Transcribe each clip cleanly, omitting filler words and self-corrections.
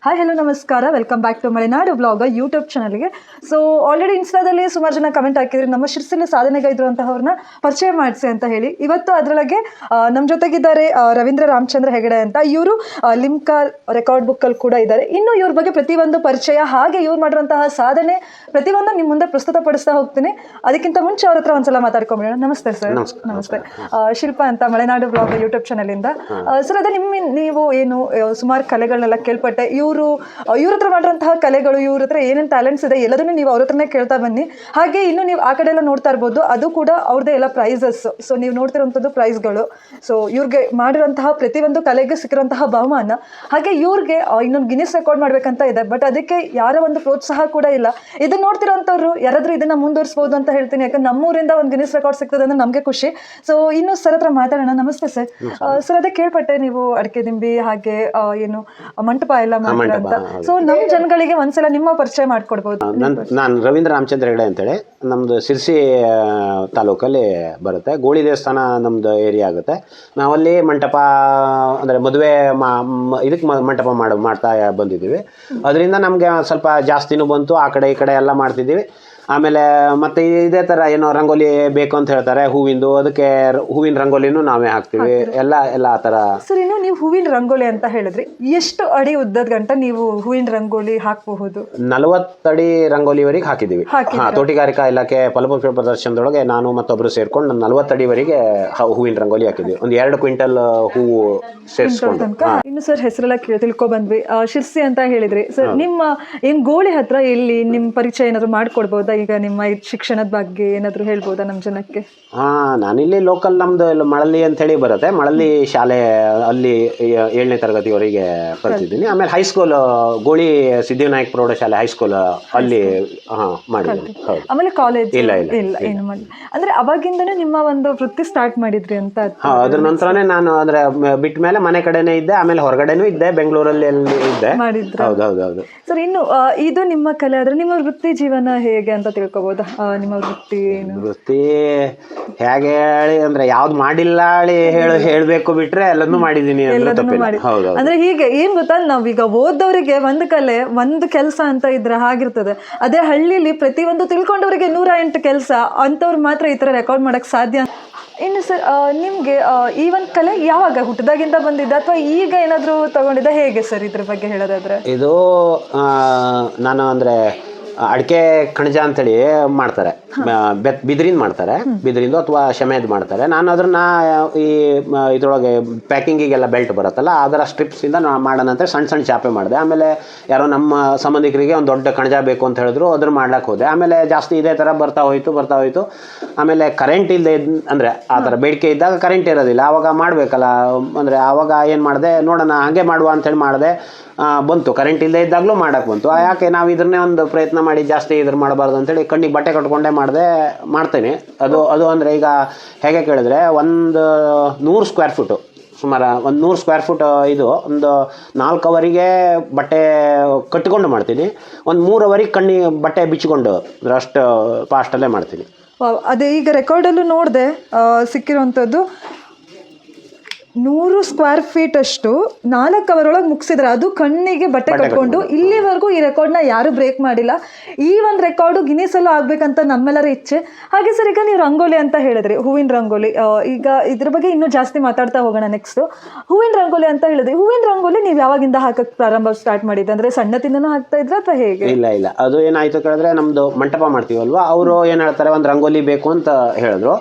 Hi hello ನಮಸ್ಕಾರ, welcome back to Malenadu blog YouTube ಚಾನಲ್ಗೆ. So already ಇನ್ಸ್ಟಾದಲ್ಲಿ ಸುಮಾರು ಜನ ಕಮೆಂಟ್ ಹಾಕಿದ್ರು, ನಮ್ಮ ಶಿರ್ಸಿಲಿ ಸಾಧನೆಗೈದಿರುವಂತಹವ್ರನ್ನ ಪರಿಚಯ ಮಾಡಿಸಿ ಅಂತ ಹೇಳಿ. ಇವತ್ತು ಅದರೊಳಗೆ ನಮ್ಮ ಜೊತೆಗಿದ್ದಾರೆ ರವೀಂದ್ರ ರಾಮಚಂದ್ರ ಹೆಗಡೆ ಅಂತ. ಇವರು ಲಿಮ್ಕಾ ರೆಕಾರ್ಡ್ ಬುಕ್ಕಲ್ಲಿ ಕೂಡ ಇದ್ದಾರೆ. ಇನ್ನು ಇವ್ರ ಬಗ್ಗೆ ಪ್ರತಿಯೊಂದು ಪರಿಚಯ, ಹಾಗೆ ಇವ್ರು ಮಾಡಿರುವಂತಹ ಸಾಧನೆ ಪ್ರತಿಯೊಂದು ನಿಮ್ಮ ಮುಂದೆ ಪ್ರಸ್ತುತಪಡಿಸ್ತಾ ಹೋಗ್ತೀನಿ. ಅದಕ್ಕಿಂತ ಮುಂಚೆ ಅವ್ರ ಹತ್ರ ಒಂದ್ಸಲ ಮಾತಾಡ್ಕೊಂಬಿಡೋಣ. ನಮಸ್ತೆ ಸರ್. ನಮಸ್ತೆ. ಶಿಲ್ಪ ಅಂತ ಮಲೆನಾಡು ಬ್ಲಾಗ್ ಯೂಟ್ಯೂಬ್ ಚಾನಲಿಂದ. ಸರ್, ಅದೇ ನೀವು ಏನು ಸುಮಾರು ಕಲೆಗಳನ್ನೆಲ್ಲ ಕೇಳ್ಪಟ್ಟೆ. ಇವ್ರ ಹತ್ರ ಮಾಡಿರುವಂತಹ ಕಲೆಗಳು, ಇವ್ರ ಹತ್ರ ಏನೇನು ಟ್ಯಾಲೆಂಟ್ಸ್ ಇದೆ ಎಲ್ಲದನ್ನು ನೀವು ಅವ್ರ ಹತ್ರನೇ ಕೇಳ್ತಾ ಬನ್ನಿ. ಹಾಗೆ ಇನ್ನು ನೀವು ಆ ಕಡೆ ಎಲ್ಲ ನೋಡ್ತಾ ಇರ್ಬೋದು, ಅದು ಕೂಡ ಅವ್ರದ್ದೇ ಎಲ್ಲ ಪ್ರೈಸಸ್. ಸೊ ನೀವು ನೋಡ್ತಿರೋಂಥದ್ದು ಪ್ರೈಸ್ಗಳು. ಸೊ ಇವ್ರಿಗೆ ಮಾಡಿರುವಂತಹ ಪ್ರತಿಯೊಂದು ಕಲೆಗೆ ಸಿಕ್ಕಿರುವಂತಹ ಬಹುಮಾನ. ಹಾಗೆ ಇವ್ರಿಗೆ ಇನ್ನೊಂದು ಗಿನ್ನಿಸ್ ರೆಕಾರ್ಡ್ ಮಾಡ್ಬೇಕಂತ ಇದೆ, ಬಟ್ ಅದಕ್ಕೆ ಯಾರ ಒಂದು ಪ್ರೋತ್ಸಾಹ ಕೂಡ ಇಲ್ಲ. ಇದನ್ನ ನೋಡ್ತಿರೋಂಥವ್ರು ಯಾರಾದ್ರೂ ಇದನ್ನ ಮುಂದುವರಿಸಬಹುದು ಅಂತ ಹೇಳ್ತೀನಿ. ಯಾಕಂದ್ರೆ ನಮ್ಮೂರಿಂದ ಒಂದು ಗಿನ್ನಿಸ್ ರೆಕಾರ್ಡ್ ಸಿಗ್ತದೆ ಅಂದ್ರೆ ನಮಗೆ ಖುಷಿ. ಸೊ ಇನ್ನು ಸರ್ ಹತ್ರ ಮಾತಾಡೋಣ. ನಮಸ್ತೆ ಸರ್. ಸರ್, ಅದೇ ಕೇಳ್ಪಟ್ಟೆ ನೀವು ಅಡಿಕೆ ದಿಂಬಿ ಹಾಗೆ ಏನು ಮಂಟಪ ಎಲ್ಲ ಮಾಡ್ತೀರಾ ಅಂತ. ಸೊ ನಮ್ಮ ಜನಗಳಿಗೆ ಒಂದ್ಸಲ ನಿಮ್ಮ ಪರಿಚಯ ಮಾಡ್ಕೊಡ್ಬೋದು. ನಾನು ರವೀಂದ್ರ ರಾಮಚಂದ್ರ ಹೆಗಡೆ ಅಂತೇಳಿ, ನಮ್ದು ಸಿರ್ಸಿ ತಾಲೂಕಲ್ಲಿ ಬರುತ್ತೆ. ಗೋಳಿ ದೇವಸ್ಥಾನ ನಮ್ದು ಏರಿಯಾ ಆಗುತ್ತೆ. ನಾವಲ್ಲಿ ಮಂಟಪ ಅಂದರೆ ಮದುವೆ ಇದಕ್ಕೆ ಮಂಟಪ ಮಾಡ್ತಾ ಬಂದಿದ್ದೀವಿ. ಅದರಿಂದ ನಮಗೆ ಸ್ವಲ್ಪ ಜಾಸ್ತಿನೂ ಬಂತು. ಆ ಕಡೆ ಈ ಕಡೆ ಎಲ್ಲ ಮಾಡ್ತಿದ್ದೀವಿ. ಆಮೇಲೆ ಮತ್ತೆ ಇದೇ ಥರ ಏನೋ ರಂಗೋಲಿ ಬೇಕು ಅಂತ ಹೇಳ್ತಾರೆ ಹೂವಿಂದು, ಅದಕ್ಕೆ ಹೂವಿನ ರಂಗೋಲಿನೂ ನಾವೇ ಹಾಕ್ತೀವಿ. ಎಲ್ಲ ಆ ಥರ. ಸರ್, ಇನ್ನು ನೀವು ಹೂವಿನ ರಂಗೋಲಿ ಅಂತ ಹೇಳಿದ್ರಿ, ಎಷ್ಟು ಅಡಿ ಉದ್ದದ ಗಂಟ ನೀವು ಹೂವಿನ ರಂಗೋಲಿ ಹಾಕಬಹುದು? 40 ಅಡಿ ರಂಗೋಲಿವರೆಗೆ ಹಾಕಿದ್ದೀವಿ. ತೋಟಗಾರಿಕಾ ಇಲಾಖೆ ಫಲಪುಷ್ಪ ಪ್ರದರ್ಶನದೊಳಗೆ ನಾನು ಮತ್ತೊಬ್ಬರು ಸೇರ್ಕೊಂಡು 40 ಅಡಿವರೆಗೆ ಹೂವಿನ ರಂಗೋಲಿ ಹಾಕಿದ್ವಿ. ಒಂದು 2 ಕ್ವಿಂಟಲ್ ಹೂವು ಸೇರಿಸ್ಕೊಂಡು. ಇನ್ನು ಸರ್, ಹೆಸರೆಲ್ಲ ತಿಳ್ಕೊ ಬಂದ್ವಿ. ಶಿರ್ಸಿ ಅಂತ ಹೇಳಿದ್ರಿ. ಸರ್, ನಿಮ್ಮ ಏನ್ ಗೋಳಿ ಹತ್ರ ಎಲ್ಲಿ ನಿಮ್ಮ ಪರಿಚಯ ಏನಾದ್ರು ಮಾಡ್ಕೊಡ್ಬೋದಾ? ಈಗ ನಿಮ್ಮ ಶಿಕ್ಷಣದ ಬಗ್ಗೆ ಏನಾದ್ರು ಹೇಳ್ಬೋದಾ ನಮ್ಮ ಜನಕ್ಕೆ? ನಾನಿಲ್ಲಿ ಲೋಕಲ್ ನಮ್ದು ಮಳಲಿ ಅಂತ ಹೇಳಿ ಬರುತ್ತೆ, ಮಳಲಿ ಶಾಲೆ, ಅಲ್ಲಿ 7ನೇ ತರಗತಿವರೆಗೆ ಕಲ್ತಿದ್ದೀನಿ. ಆಮೇಲೆ ಹೈಸ್ಕೂಲ್ ಗೋಳಿ ಸಿದ್ಧಿವಿನಾಯಕ್ ಪ್ರೌಢಶಾಲೆ ಹೈಸ್ಕೂಲ್ ಅಲ್ಲಿ ಮಾಡಿದ್ದೀನಿ. ಆಮೇಲೆ ಕಾಲೇಜ್ ಇಲ್ಲ ಏನು ಮಾಡಿ ಅಂದ್ರೆ ಅವಾಗಿಂದನೇ ನಿಮ್ಮ ಒಂದು ವೃತ್ತಿ ಸ್ಟಾರ್ಟ್ ಮಾಡಿದ್ರಿ ಅಂತ? ಅದ್ರ ನಂತರನೇ ನಾನು ಅಂದ್ರೆ ಬಿಟ್ಟ ಮೇಲೆ ಮನೆ ಕಡೆನೇ ಇದ್ದೆ, ಆಮೇಲೆ ಹೊರಗಡೆನೂ ಇದ್ದೆ, ಬೆಂಗಳೂರಲ್ಲಿ ಇದ್ದೆ. ಹೌದೌದು. ಸರ್, ಇನ್ನು ಇದು ನಿಮ್ಮ ಕಲೆ ಆದ್ರೆ ನಿಮ್ಮ ವೃತ್ತಿ ಜೀವನ ಹೇಗೆ ಅಂತ ತಿಳ್ಕೊಬೋದಾ? ನಿಮ್ಮ ವೃತ್ತಿ ಹೇಗೆ ಹೇಳಿ ಅಂದ್ರೆ ಯಾವ್ದು ಮಾಡಿಲ್ಲ ಹೇಳ್ಬೇಕು ಬಿಟ್ರೆ ಎಲ್ಲನೂ ಮಾಡಿದೀನಿ ಅಂದ್ರೆ ಹೀಗೆ ಏನ್ ಗೊತ್ತಾ, ನಾವೀಗ ಓದೋರಿಗೆ ಒಂದು ಕಲೆ ಒಂದು ಕೆಲಸ ಅಂತ ಇದ್ರೆ ಹಾಗಿರ್ತದೆ. ಅದೇ ಹಳ್ಳಿಲಿ ಪ್ರತಿಯೊಂದು ತಿಳ್ಕೊಂಡವರಿಗೆ 108 ಕೆಲಸ, ಅಂತವ್ರು ಮಾತ್ರ ಈ ತರ ರೆಕಾರ್ಡ್ ಮಾಡಕ್ ಸಾಧ್ಯ. ಇನ್ನು ಸರ್, ನಿಮ್ಗೆ ಈ ಒಂದು ಕಲೆ ಯಾವಾಗ ಹುಟ್ಟಿದಾಗಿಂದ ಬಂದಿದ್ದ ಅಥವಾ ಈಗ ಏನಾದ್ರು ತಗೊಂಡಿದ್ದ, ಹೇಗೆ ಸರ್ ಇದ್ರ ಬಗ್ಗೆ ಹೇಳೋದಾದ್ರೆ? ಇದು ನಾನು ಅಂದ್ರೆ ಅಡಿಕೆ ಕಣಜ ಅಂತೇಳಿ ಮಾಡ್ತಾರೆ, ಬಿದಿರಿಂದ ಮಾಡ್ತಾರೆ, ಬಿದಿರಿಂದು ಅಥವಾ ಶಮೆದ್ ಮಾಡ್ತಾರೆ. ನಾನು ಅದನ್ನ ಈ ಇದ್ರೊಳಗೆ ಪ್ಯಾಕಿಂಗಿಗೆಲ್ಲ ಬೆಲ್ಟ್ ಬರುತ್ತಲ್ಲ, ಅದರ ಸ್ಟ್ರಿಪ್ಸಿಂದ ಮಾಡೋಣ ಅಂತ ಸಣ್ಣ ಚಾಪೆ ಮಾಡಿದೆ. ಆಮೇಲೆ ಯಾರೋ ನಮ್ಮ ಸಂಬಂಧಿಕರಿಗೆ ಒಂದು ದೊಡ್ಡ ಕಣಜ ಬೇಕು ಅಂತ ಹೇಳಿದ್ರು, ಅದ್ರ ಮಾಡ್ಲಿಕ್ಕೆ ಹೋದೆ. ಆಮೇಲೆ ಜಾಸ್ತಿ ಇದೇ ಥರ ಬರ್ತಾ ಹೋಯ್ತು. ಆಮೇಲೆ ಕರೆಂಟ್ ಇಲ್ಲದೆ ಅಂದರೆ ಆ ಥರ ಬೇಡಿಕೆ ಇದ್ದಾಗ ಕರೆಂಟ್ ಇರೋದಿಲ್ಲ, ಆವಾಗ ಮಾಡಬೇಕಲ್ಲ. ಅಂದರೆ ಆವಾಗ ಏನು ಮಾಡಿದೆ, ನೋಡೋಣ ಹಾಗೆ ಮಾಡುವ ಅಂಥೇಳಿ ಮಾಡಿದೆ. ಬಂತು, ಕರೆಂಟ್ ಇಲ್ಲದೆ ಇದ್ದಾಗಲೂ ಮಾಡೋಕ್ಕೆ ಬಂತು. ಯಾಕೆ ನಾವು ಇದನ್ನೇ ಒಂದು ಪ್ರಯತ್ನ ಮಾಡಿ ಜಾಸ್ತಿ ಇದ್ರ ಮಾಡಬಾರ್ದು ಅಂತೇಳಿ ಕಣ್ಣಿಗೆ ಬಟ್ಟೆ ಕಟ್ಕೊಂಡೇ ಮಾಡ್ತೇನೆ. ಅದು ಅಂದರೆ ಈಗ ಹೇಗೆ ಕೇಳಿದ್ರೆ, ಒಂದು 100 ಸ್ಕ್ವೇರ್ ಫುಟು, ಸುಮಾರು ಒಂದು 100 ಸ್ಕ್ವೇರ್ ಫುಟ್ ಇದು ಒಂದು 4 ಅವರಿಗೆ ಬಟ್ಟೆ ಕಟ್ಟಿಕೊಂಡು ಮಾಡ್ತೀನಿ. ಒಂದು 3 ಅವರಿಗೆ ಕಣ್ಣಿಗೆ ಬಟ್ಟೆ ಬಿಚ್ಚಿಕೊಂಡು ಅಷ್ಟು ಫಾಸ್ಟಲ್ಲೇ ಮಾಡ್ತೀನಿ. ಅದೇ ಈಗ ರೆಕಾರ್ಡಲ್ಲೂ ನೋಡಿದೆ ಸಿಕ್ಕಿರುವಂಥದ್ದು 100 ಸ್ಕ್ವೇರ್ ಫೀಟ್ ಅಷ್ಟು 4 ಅವರೊಳಗೆ ಮುಗಿಸಿದ್ರೆ, ಅದು ಕಣ್ಣಿಗೆ ಬಟ್ಟೆ ಕಟ್ಕೊಂಡು. ಇಲ್ಲಿವರೆಗೂ ಈ ರೆಕಾರ್ಡ್ನ ಯಾರು ಬ್ರೇಕ್ ಮಾಡಿಲ್ಲ. ಈ ಒಂದು ರೆಕಾರ್ಡು ಗಿನ್ನಿಸಲ್ಲೂ ಆಗ್ಬೇಕಂತ ನಮ್ಮೆಲ್ಲರ ಇಚ್ಛೆ. ಹಾಗೆ ಸರ್, ಈಗ ನೀವು ರಂಗೋಲಿ ಅಂತ ಹೇಳಿದ್ರಿ, ಹೂವಿನ ರಂಗೋಲಿ. ಈಗ ಇದ್ರ ಬಗ್ಗೆ ಇನ್ನೂ ಜಾಸ್ತಿ ಮಾತಾಡ್ತಾ ಹೋಗೋಣ. ನೆಕ್ಸ್ಟ್ ಹೂವಿನ ರಂಗೋಲಿ ಅಂತ ಹೇಳಿದ್ರಿ. ಹೂವಿನ ರಂಗೋಲಿ ನೀವು ಯಾವಾಗಿಂದ ಹಾಕಕ್ಕೆ ಪ್ರಾರಂಭ ಸ್ಟಾರ್ಟ್ ಮಾಡಿದ್ದೆ? ಅಂದ್ರೆ ಸಣ್ಣತಿಂದನೂ ಹಾಕ್ತಾ ಇದ್ರ ಅಥವಾ ಹೇಗೆ? ಇಲ್ಲ, ಅದು ಏನಾಯ್ತು ಕೇಳಿದ್ರೆ, ನಮ್ದು ಮಂಟಪ ಮಾಡ್ತೀವಲ್ವಾ, ಅವರು ಏನ್ ಹೇಳ್ತಾರೆ, ಒಂದು ರಂಗೋಲಿ ಬೇಕು ಅಂತ ಹೇಳಿದ್ರು.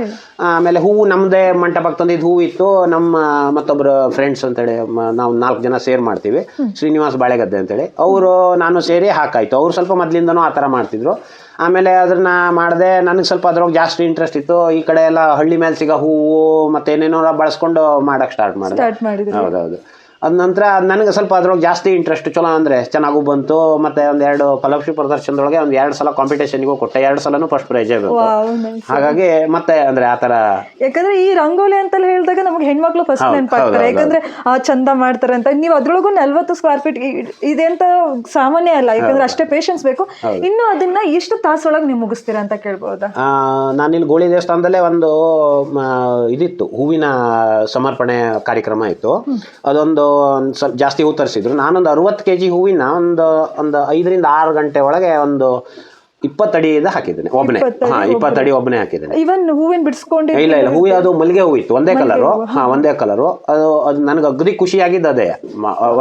ಆಮೇಲೆ ಹೂವು ನಮ್ದೇ ಮಂಟಪಕ್ಕೆ ತಂದಿದ್ದು ಹೂವು ಇತ್ತು. ನಮ್ಮ ಮತ್ತೊಬ್ಬರು ಫ್ರೆಂಡ್ಸ್ ಅಂತೇಳಿ ನಾವು 4 ಜನ ಸೇರ್ ಮಾಡ್ತೀವಿ, ಶ್ರೀನಿವಾಸ್ ಬಾಳೆಗದ್ದೆ ಅಂತೇಳಿ, ಅವರು ನಾನು ಸೇರಿ ಹಾಕಾಯ್ತು. ಅವ್ರು ಸ್ವಲ್ಪ ಮೊದಲಿಂದನೂ ಆ ಥರ ಮಾಡ್ತಿದ್ರು. ಆಮೇಲೆ ಅದನ್ನ ಮಾಡಿದೆ. ನನಗೆ ಸ್ವಲ್ಪ ಅದ್ರೊಳಗೆ ಜಾಸ್ತಿ ಇಂಟ್ರೆಸ್ಟ್ ಇತ್ತು. ಈ ಕಡೆ ಎಲ್ಲ ಹಳ್ಳಿ ಮೇಲೆ ಸಿಗೋ ಹೂವು ಮತ್ತೇನೇನೋ ಬಳಸ್ಕೊಂಡು ಮಾಡಕ್ಕೆ ಸ್ಟಾರ್ಟ್ ಮಾಡಿದೆ. ಹೌದೌದು. ಅದ ನಂತರ ನನಗೆ ಸ್ವಲ್ಪ ಅದ್ರೊಳಗೆ ಜಾಸ್ತಿ ಇಂಟ್ರೆಸ್ಟ್, ಚಲೋ ಅಂದರೆ ಚೆನ್ನಾಗೂ ಬಂತು. ಮತ್ತು ಒಂದು 2 ಫಲಪುಷ್ಪ ಪ್ರದರ್ಶನದೊಳಗೆ ಒಂದು 2 ಸಲ ಕಾಂಪಿಟೇಷನ್ಗೂ ಕೊಟ್ಟೆ. 2 ಸಲನೂ ಫಸ್ಟ್ ಪ್ರೈಜೇ ಬೇಕು. ಹಾಗಾಗಿ ಮತ್ತೆ ಅಂದರೆ ಆ ಥರ, ಯಾಕಂದ್ರೆ ಈ ರಂಗೋಲಿ ಅಂತ ಹೇಳಿದಾಗ ನಮಗೆ ಹೆಣ್ಮಕ್ಳು ಫಸ್ಟ್ ನೆನಪಾಗ್ತಾರೆ. ಯಾಕಂದ್ರೆ ಚಂದ ಮಾಡ್ತಾರೆ ಅಂತ. ನೀವು ಅದ್ರೊಳಗೂ 40 ಸ್ಕ್ವೇರ್ ಫೀಟ್ ಇದೆ ಅಂತ ಸಾಮಾನ್ಯ ಅಲ್ಲ, ಯಾಕಂದ್ರೆ ಅಷ್ಟೇ ಪೇಷನ್ಸ್ ಬೇಕು. ಇನ್ನು ಅದನ್ನ ಎಷ್ಟು ತಾಸೊಳಗೆ ನೀವು ಮುಗಿಸ್ತೀರಾ ಅಂತ ಕೇಳ್ಬೋದಾ? ನಾನಿಲ್ಲಿ ಗೋಳಿ ದೇವಸ್ಥಾನದಲ್ಲೇ ಒಂದು ಇದಿತ್ತು, ಹೂವಿನ ಸಮರ್ಪಣೆ ಕಾರ್ಯಕ್ರಮ ಇತ್ತು. ಅದೊಂದು ಒಂದು ಸ್ವಲ್ಪ ಜಾಸ್ತಿ ಹೂ ತರಿಸಿದ್ರು. ನಾನೊಂದು 60 kg ಹೂವಿನ ಒಂದು 5 ರಿಂದ 6 ಗಂಟೆ ಒಳಗೆ ಒಂದು 20 ಅಡಿಯಿಂದ ಹಾಕಿದ್ದೇನೆ ಒಬ್ಬನೇ. 20 ಅಡಿ ಒಬ್ಬನೇ ಹಾಕಿದ್ದೇನೆ. ಇವನ್ ಹೂವಿನ ಬಿಡಿಸ್ಕೊಂಡು ಇಲ್ಲ ಹೂವು ಅದು ಮಲ್ಲಿಗೆ ಹೂ ಇತ್ತು, ಒಂದೇ ಕಲರು. ಒಂದೇ ಕಲರು. ಅದು ನನಗೆ ಅಗದಿ ಖುಷಿಯಾಗಿದ್ದು ಅದೇ.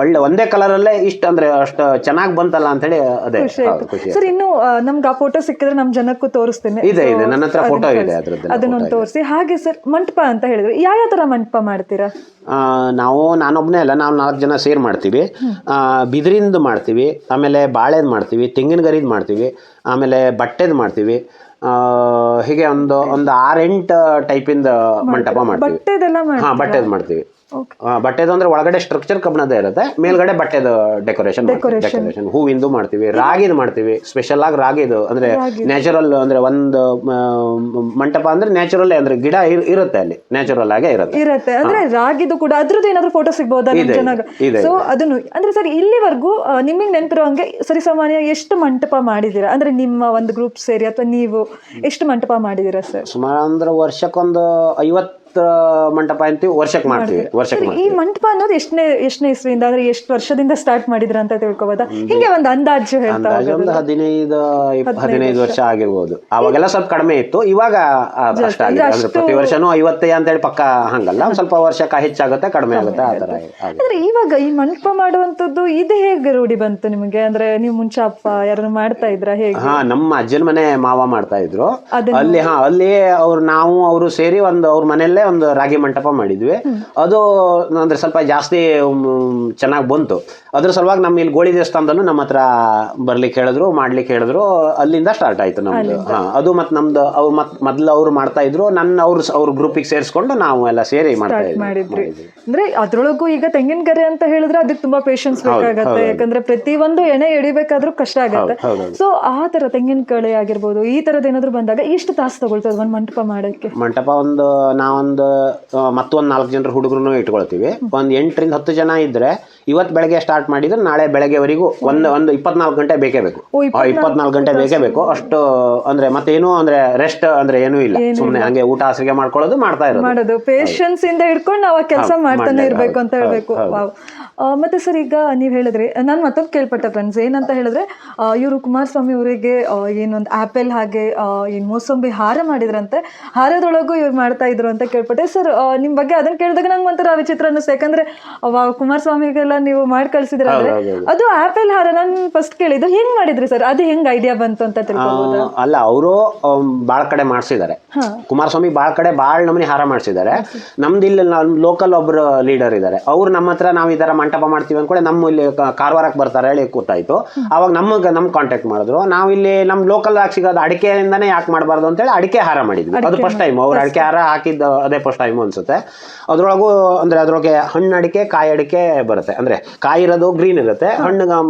ಒಳ್ಳೆ ಒಂದೇ ಕಲರ್ ಅಲ್ಲೇ ಇಷ್ಟ ಅಂದ್ರೆ ಅಷ್ಟು ಚೆನ್ನಾಗಿ ಬಂತಲ್ಲ ಅಂತ ಹೇಳಿ ಅದೇ ಖುಷಿ. ಸರ್ ಇನ್ನು ನಮ್ಗೆ ಆ ಫೋಟೋ ಸಿಕ್ಕಿದ್ರೆ ನಮ್ ಜನಕ್ಕೂ ತೋರಿಸ್ತೇನೆ. ಇದೆ ನನ್ನ ಹತ್ರ ಫೋಟೋ ಇದೆ ಅದ್ರದ್ದು. ಅದನ್ನೊಂದು ತೋರಿಸಿ. ಹಾಗೆ ಸರ್ ಮಂಟಪ ಅಂತ ಹೇಳಿದ್ರೆ ಯಾವ ತರ ಮಂಟಪ ಮಾಡ್ತೀರಾ? ನಾನೊಬ್ಬನೇ ಅಲ್ಲ, ನಾವು 4 ಜನ ಸೇರ್ ಮಾಡ್ತೀವಿ. ಬಿದಿರಿಂದ ಮಾಡ್ತೀವಿ, ಆಮೇಲೆ ಬಾಳೆದ್ ಮಾಡ್ತೀವಿ, ತೆಂಗಿನ ಗರಿದ್ ಮಾಡ್ತೀವಿ, ಆಮೇಲೆ ಬಟ್ಟೆದ್ ಮಾಡ್ತೀವಿ. ಹೀಗೆ ಒಂದು 6-8 ಟೈಪಿಂದ ಮಂಟಪ ಮಾಡ್ತೀವಿ. ಬಟ್ಟೆದ್ ಮಾಡ್ತೀವಿ. ಬಟ್ಟೆದು ಅಂದ್ರೆ ಒಳಗಡೆ ಸ್ಟ್ರಕ್ಚರ್ ಕಬ್ಬಿಣದ ಇರುತ್ತೆ, ಮೇಲ್ಗಡೆ ಬಟ್ಟೆದು ಡೆಕೋರೇಷನ್ ಹೂವಿಂದು ಮಾಡ್ತೀವಿ. ರಾಗಿದ್ ಮಾಡ್ತೀವಿ, ಸ್ಪೆಷಲ್ ಆಗಿ ರಾಗಿದು ಅಂದ್ರೆ ನ್ಯಾಚುರಲ್ ಅಂದ್ರೆ ಒಂದು ಮಂಟಪ ಅಂದ್ರೆ ನ್ಯಾಚುರಲ್ ಅಂದ್ರೆ ಗಿಡ ಇರುತ್ತೆ ಅಲ್ಲಿ, ನ್ಯಾಚುರಲ್ ಆಗೇ ಇರುತ್ತೆ ಅಂದ್ರೆ ರಾಗಿದು ಕೂಡ ಅದ್ರದ್ದು ಏನಾದ್ರು ಫೋಟೋ ಸಿಗ್ಬೋದಾ? ಸೊ ಅದನ್ನು ಅಂದ್ರೆ ಸರ್ ಇಲ್ಲಿವರೆಗೂ ನಿಮಗೆ ನೆನಪಿರೋ ಹಂಗೆ ಸರಿಸಾಮಾನ್ಯ ಎಷ್ಟು ಮಂಟಪ ಮಾಡಿದೀರಾ? ಅಂದ್ರೆ ನಿಮ್ಮ ಒಂದು ಗ್ರೂಪ್ ಸೇರಿ ಅಥವಾ ನೀವು ಎಷ್ಟು ಮಂಟಪ ಮಾಡಿದೀರಾ ಸರ್? ಸುಮಾರು ಅಂದ್ರೆ ವರ್ಷಕ್ಕೊಂದು 50 ಮಂಟಪ ಅಂತೀವಿ, ವರ್ಷಕ್ಕೆ ಮಾಡ್ತೀವಿ. ಈ ಮಂಟಪ ಅನ್ನೋದು ಎಷ್ಟನೇ ಇಸ್ವಿಯಿಂದ ಅಂದ್ರೆ ಎಷ್ಟು ವರ್ಷದಿಂದ ಸ್ಟಾರ್ಟ್ ಮಾಡಿದ್ರ ಅಂತ ತಿಳ್ಕೊಬೋದಾ? ಹಿಂಗೆ ಒಂದು ಅಂದಾಜು ಹೇಳ್ತಾ ಒಂದು 15 ವರ್ಷ ಆಗಿರ್ಬೋದು. ಅವಾಗೆಲ್ಲ ಸ್ವಲ್ಪ ಕಡಿಮೆ ಇತ್ತು, ಇವಾಗ ಅಷ್ಟಾಗಿದೆ. ಅಂದ್ರೆ ಪ್ರತಿ ವರ್ಷನೂ 50 ಅಂತ ಹೇಳಿ ಪಕ್ಕ ಹಂಗಲ್ಲ, ಸ್ವಲ್ಪ ವರ್ಷಕ್ಕೆ ಹೆಚ್ಚಾಗುತ್ತೆ ಕಡಿಮೆ ಆಗುತ್ತೆ ಆ ತರ. ಅಂದ್ರೆ ಇವಾಗ ಈ ಮಂಟಪ ಮಾಡುವಂತದ್ದು ಇದು ಹೇಗೆ ರೂಢಿ ಬಂತು ನಿಮಗೆ? ಅಂದ್ರೆ ನೀವು ಮುಂಚೆ ಅಪ್ಪ ಯಾರನ್ನು ಮಾಡ್ತಾ ಇದ್ರ ಹೇಗೆ? ನಮ್ಮ ಅಜ್ಜನ ಮನೆ ಮಾವ ಮಾಡ್ತಾ ಇದ್ರು ಅಲ್ಲಿ. ಅಲ್ಲಿ ನಾವು ಅವರು ಸೇರಿ ಅವ್ರ ಮನೆಯಲ್ಲೇ ಒಂದು ರಾಗಿ ಮಂಟಪ ಮಾಡಿದ್ವಿ. ಅದು ಅಂದ್ರೆ ಸ್ವಲ್ಪ ಜಾಸ್ತಿ ಚೆನ್ನಾಗಿ ಬಂತು. ಅದ್ರ ಸಲುವಾಗಿ ನಮ್ಮ ಇಲ್ಲಿ ಗೋಳಿ ದೇವಸ್ಥಾನದಲ್ಲೂ ನಮ್ಮ ಹತ್ರ ಬರ್ಲಿಕ್ಕೆ ಹೇಳಿದ್ರು, ಮಾಡ್ಲಿಕ್ಕೆ ಹೇಳಿದ್ರು. ಅಲ್ಲಿಂದ ಸ್ಟಾರ್ಟ್ ಆಯ್ತು ನಮ್ದು. ಅದು ಮತ್ತೆ ನಮ್ದು ಅವ್ರು ಮೊದ್ಲು ಅವ್ರು ಮಾಡ್ತಾ ಇದ್ರು, ಅವ್ರ ಗ್ರೂಪಿಗೆ ಸೇರಿಸ್ಕೊಂಡು ನಾವು ಎಲ್ಲ ಸೇರಿ ಮಾಡ್ತಾ ಇದ್ವಿ. ಅಂದ್ರೆ ಅದ್ರೊಳಗೂ ಈಗ ತೆಂಗಿನ ಗರಿ ಅಂತ ಹೇಳಿದ್ರೆ ಅದಕ್ಕೆ ತುಂಬಾ ಪೇಷನ್ಸ್ ಬೇಕಾಗತ್ತೆ, ಯಾಕಂದ್ರೆ ಪ್ರತಿ ಒಂದು ಎಣೆ ಎಡಿಬೇಕಾದ್ರೂ ಕಷ್ಟ ಆಗತ್ತೆ. ಸೊ ಆ ತರ ತೆಂಗಿನ ಕಳೆ ಆಗಿರ್ಬೋದು, ಈ ತರದ್ ಏನಾದ್ರು ಬಂದಾಗ ಎಷ್ಟು ತಾಸು ತಗೊಳ್ತದೆ ಒಂದ್ ಮಂಟಪ ಮಾಡಕ್ಕೆ? ಮಂಟಪ ನಾವೊಂದು ಮತ್ತೊಂದು 4 ಜನರ ಹುಡುಗರು ಇಟ್ಕೊಳ್ತೀವಿ. ಒಂದು 8 ರಿಂದ 10 ಜನ ಇದ್ರೆ ಇವತ್ತು ಬೆಳಗ್ಗೆ ಸ್ಟಾರ್ಟ್ ಮಾಡಿದ್ರೆ ನಾಳೆ ಬೆಳಗ್ಗೆವರೆಗೂ ಒಂದು 24 ಗಂಟೆ ಬೇಕೇ ಬೇಕು. 24 ಗಂಟೆ ಬೇಕೇ ಬೇಕು. ಅಷ್ಟು ಅಂದ್ರೆ ಮತ್ತೇನು ಅಂದ್ರೆ ರೆಸ್ಟ್ ಅಂದ್ರೆ ಏನೂ ಇಲ್ಲ, ಸುಮ್ಮನೆ ಹಂಗೆ ಊಟ ಹಾಸಿಗೆ ಮಾಡ್ಕೊಳ್ಳೋದು ಮಾಡ್ತಾ ಇರೋದು. ಪೇಷನ್ಸ್ ಇಂದ ಹಿಡ್ಕೊಂಡು ನಾವು ಕೆಲಸ ಮಾಡ್ತಾನೆ ಇರ್ಬೇಕು ಅಂತ ಹೇಳ್ಬೇಕು. ಮತ್ತೆ ಸರ್ ಈಗ ನೀವ್ ಹೇಳಿದ್ರೆ ನಾನು ಮತ್ತೊಂದು ಕೇಳ್ಪಟ್ಟೆ ಫ್ರೆಂಡ್ಸ್, ಏನಂತ ಹೇಳಿದ್ರೆ ಇವರು ಕುಮಾರಸ್ವಾಮಿ ಅವರಿಗೆ ಏನೊಂದು ಆಪಲ್ ಹಾಗೆ ಏನ್ ಮೋಸಂಬಿ ಹಾರ ಮಾಡಿದ್ರಂತೆ, ಹಾರದೊಳಗೂ ಇವ್ರು ಮಾಡ್ತಾ ಇದ್ರು ಅಂತ ಕೇಳ್ಪಟ್ಟೆ. ಸರ್ ನಿಮ್ ಬಗ್ಗೆ ಅದನ್ನ ಕೇಳಿದಾಗ ನಂಗೆ ಒಂಥರ ವಿಚಿತ್ರ ಅನ್ನಿಸ್ತು, ಯಾಕಂದ್ರೆ ಕುಮಾರಸ್ವಾಮಿಗೆಲ್ಲ ನೀವು ಮಾಡಿ ಕಳ್ಸಿದ್ರೆ ಅದು ಆಪಲ್ ಹಾರ. ನಾನು ಫಸ್ಟ್ ಕೇಳಿದ್ದು ಹೆಂಗ್ ಮಾಡಿದ್ರಿ ಸರ್, ಅದು ಹೆಂಗ್ ಐಡಿಯಾ ಬಂತು ಅಂತ ತಿಳ್ಕೊಬೋದಾ? ಅಲ್ಲ, ಅವರು ಬಾಳ ಕಡೆ ಮಾಡ್ಸಿದ್ದಾರೆ. ಕುಮಾರಸ್ವಾಮಿ ಬಾಳ ಕಡೆ ಬಾಳ್ ನಮೂನಿ ಹಾರ ಮಾಡ್ಸಿದ್ದಾರೆ. ನಮ್ದು ಇಲ್ಲಿ ಲೋಕಲ್ ಒಬ್ರು ಲೀಡರ್ ಇದ್ದಾರೆ, ಅವ್ರು ನಮ್ಮ ಹತ್ರ ನಾವು ಈ ತರ ಮಂಟಪ ಮಾಡ್ತೀವಿ ಅಂದ್ಕೊಳ್ಳಿ ನಮ್ಮ ಇಲ್ಲಿ ಕಾರವಾರಕ್ಕೆ ಬರ್ತಾರೆ ಹೇಳಿ ಕೂತಾಯ್ತು. ಅವಾಗ ನಮ್ಗೆ ಕಾಂಟ್ಯಾಕ್ಟ್ ಮಾಡಿದ್ರು. ನಾವು ಇಲ್ಲಿ ನಮ್ ಲೋಕಲ್ ಆಗಿ ಸಿಗೋದು ಅಡಿಕೆಯಿಂದಾನೆ ಯಾಕೆ ಮಾಡಬಾರ್ದು ಅಂತೇಳಿ ಅಡಿಕೆ ಹಾರ ಮಾಡಿದ್ವಿ. ಅದು ಫಸ್ಟ್ ಟೈಮ್ ಅವ್ರು ಅಡಿಕೆ ಹಾರ ಹಾಕಿದ್ದು ಅದೇ ಫಸ್ಟ್ ಟೈಮ್ ಅನ್ಸುತ್ತೆ. ಅದ್ರೊಳಗೂ ಅಂದ್ರೆ ಅದ್ರೊಳಗೆ ಹಣ್ಣು ಅಡಿಕೆ ಕಾಯಿ ಅಡಿಕೆ ಬರುತ್ತೆ. ಅಂದ್ರೆ ಕಾಯಿ ಇರೋದು ಗ್ರೀನ್ ಇರುತ್ತೆ, ಹಣ್ಣು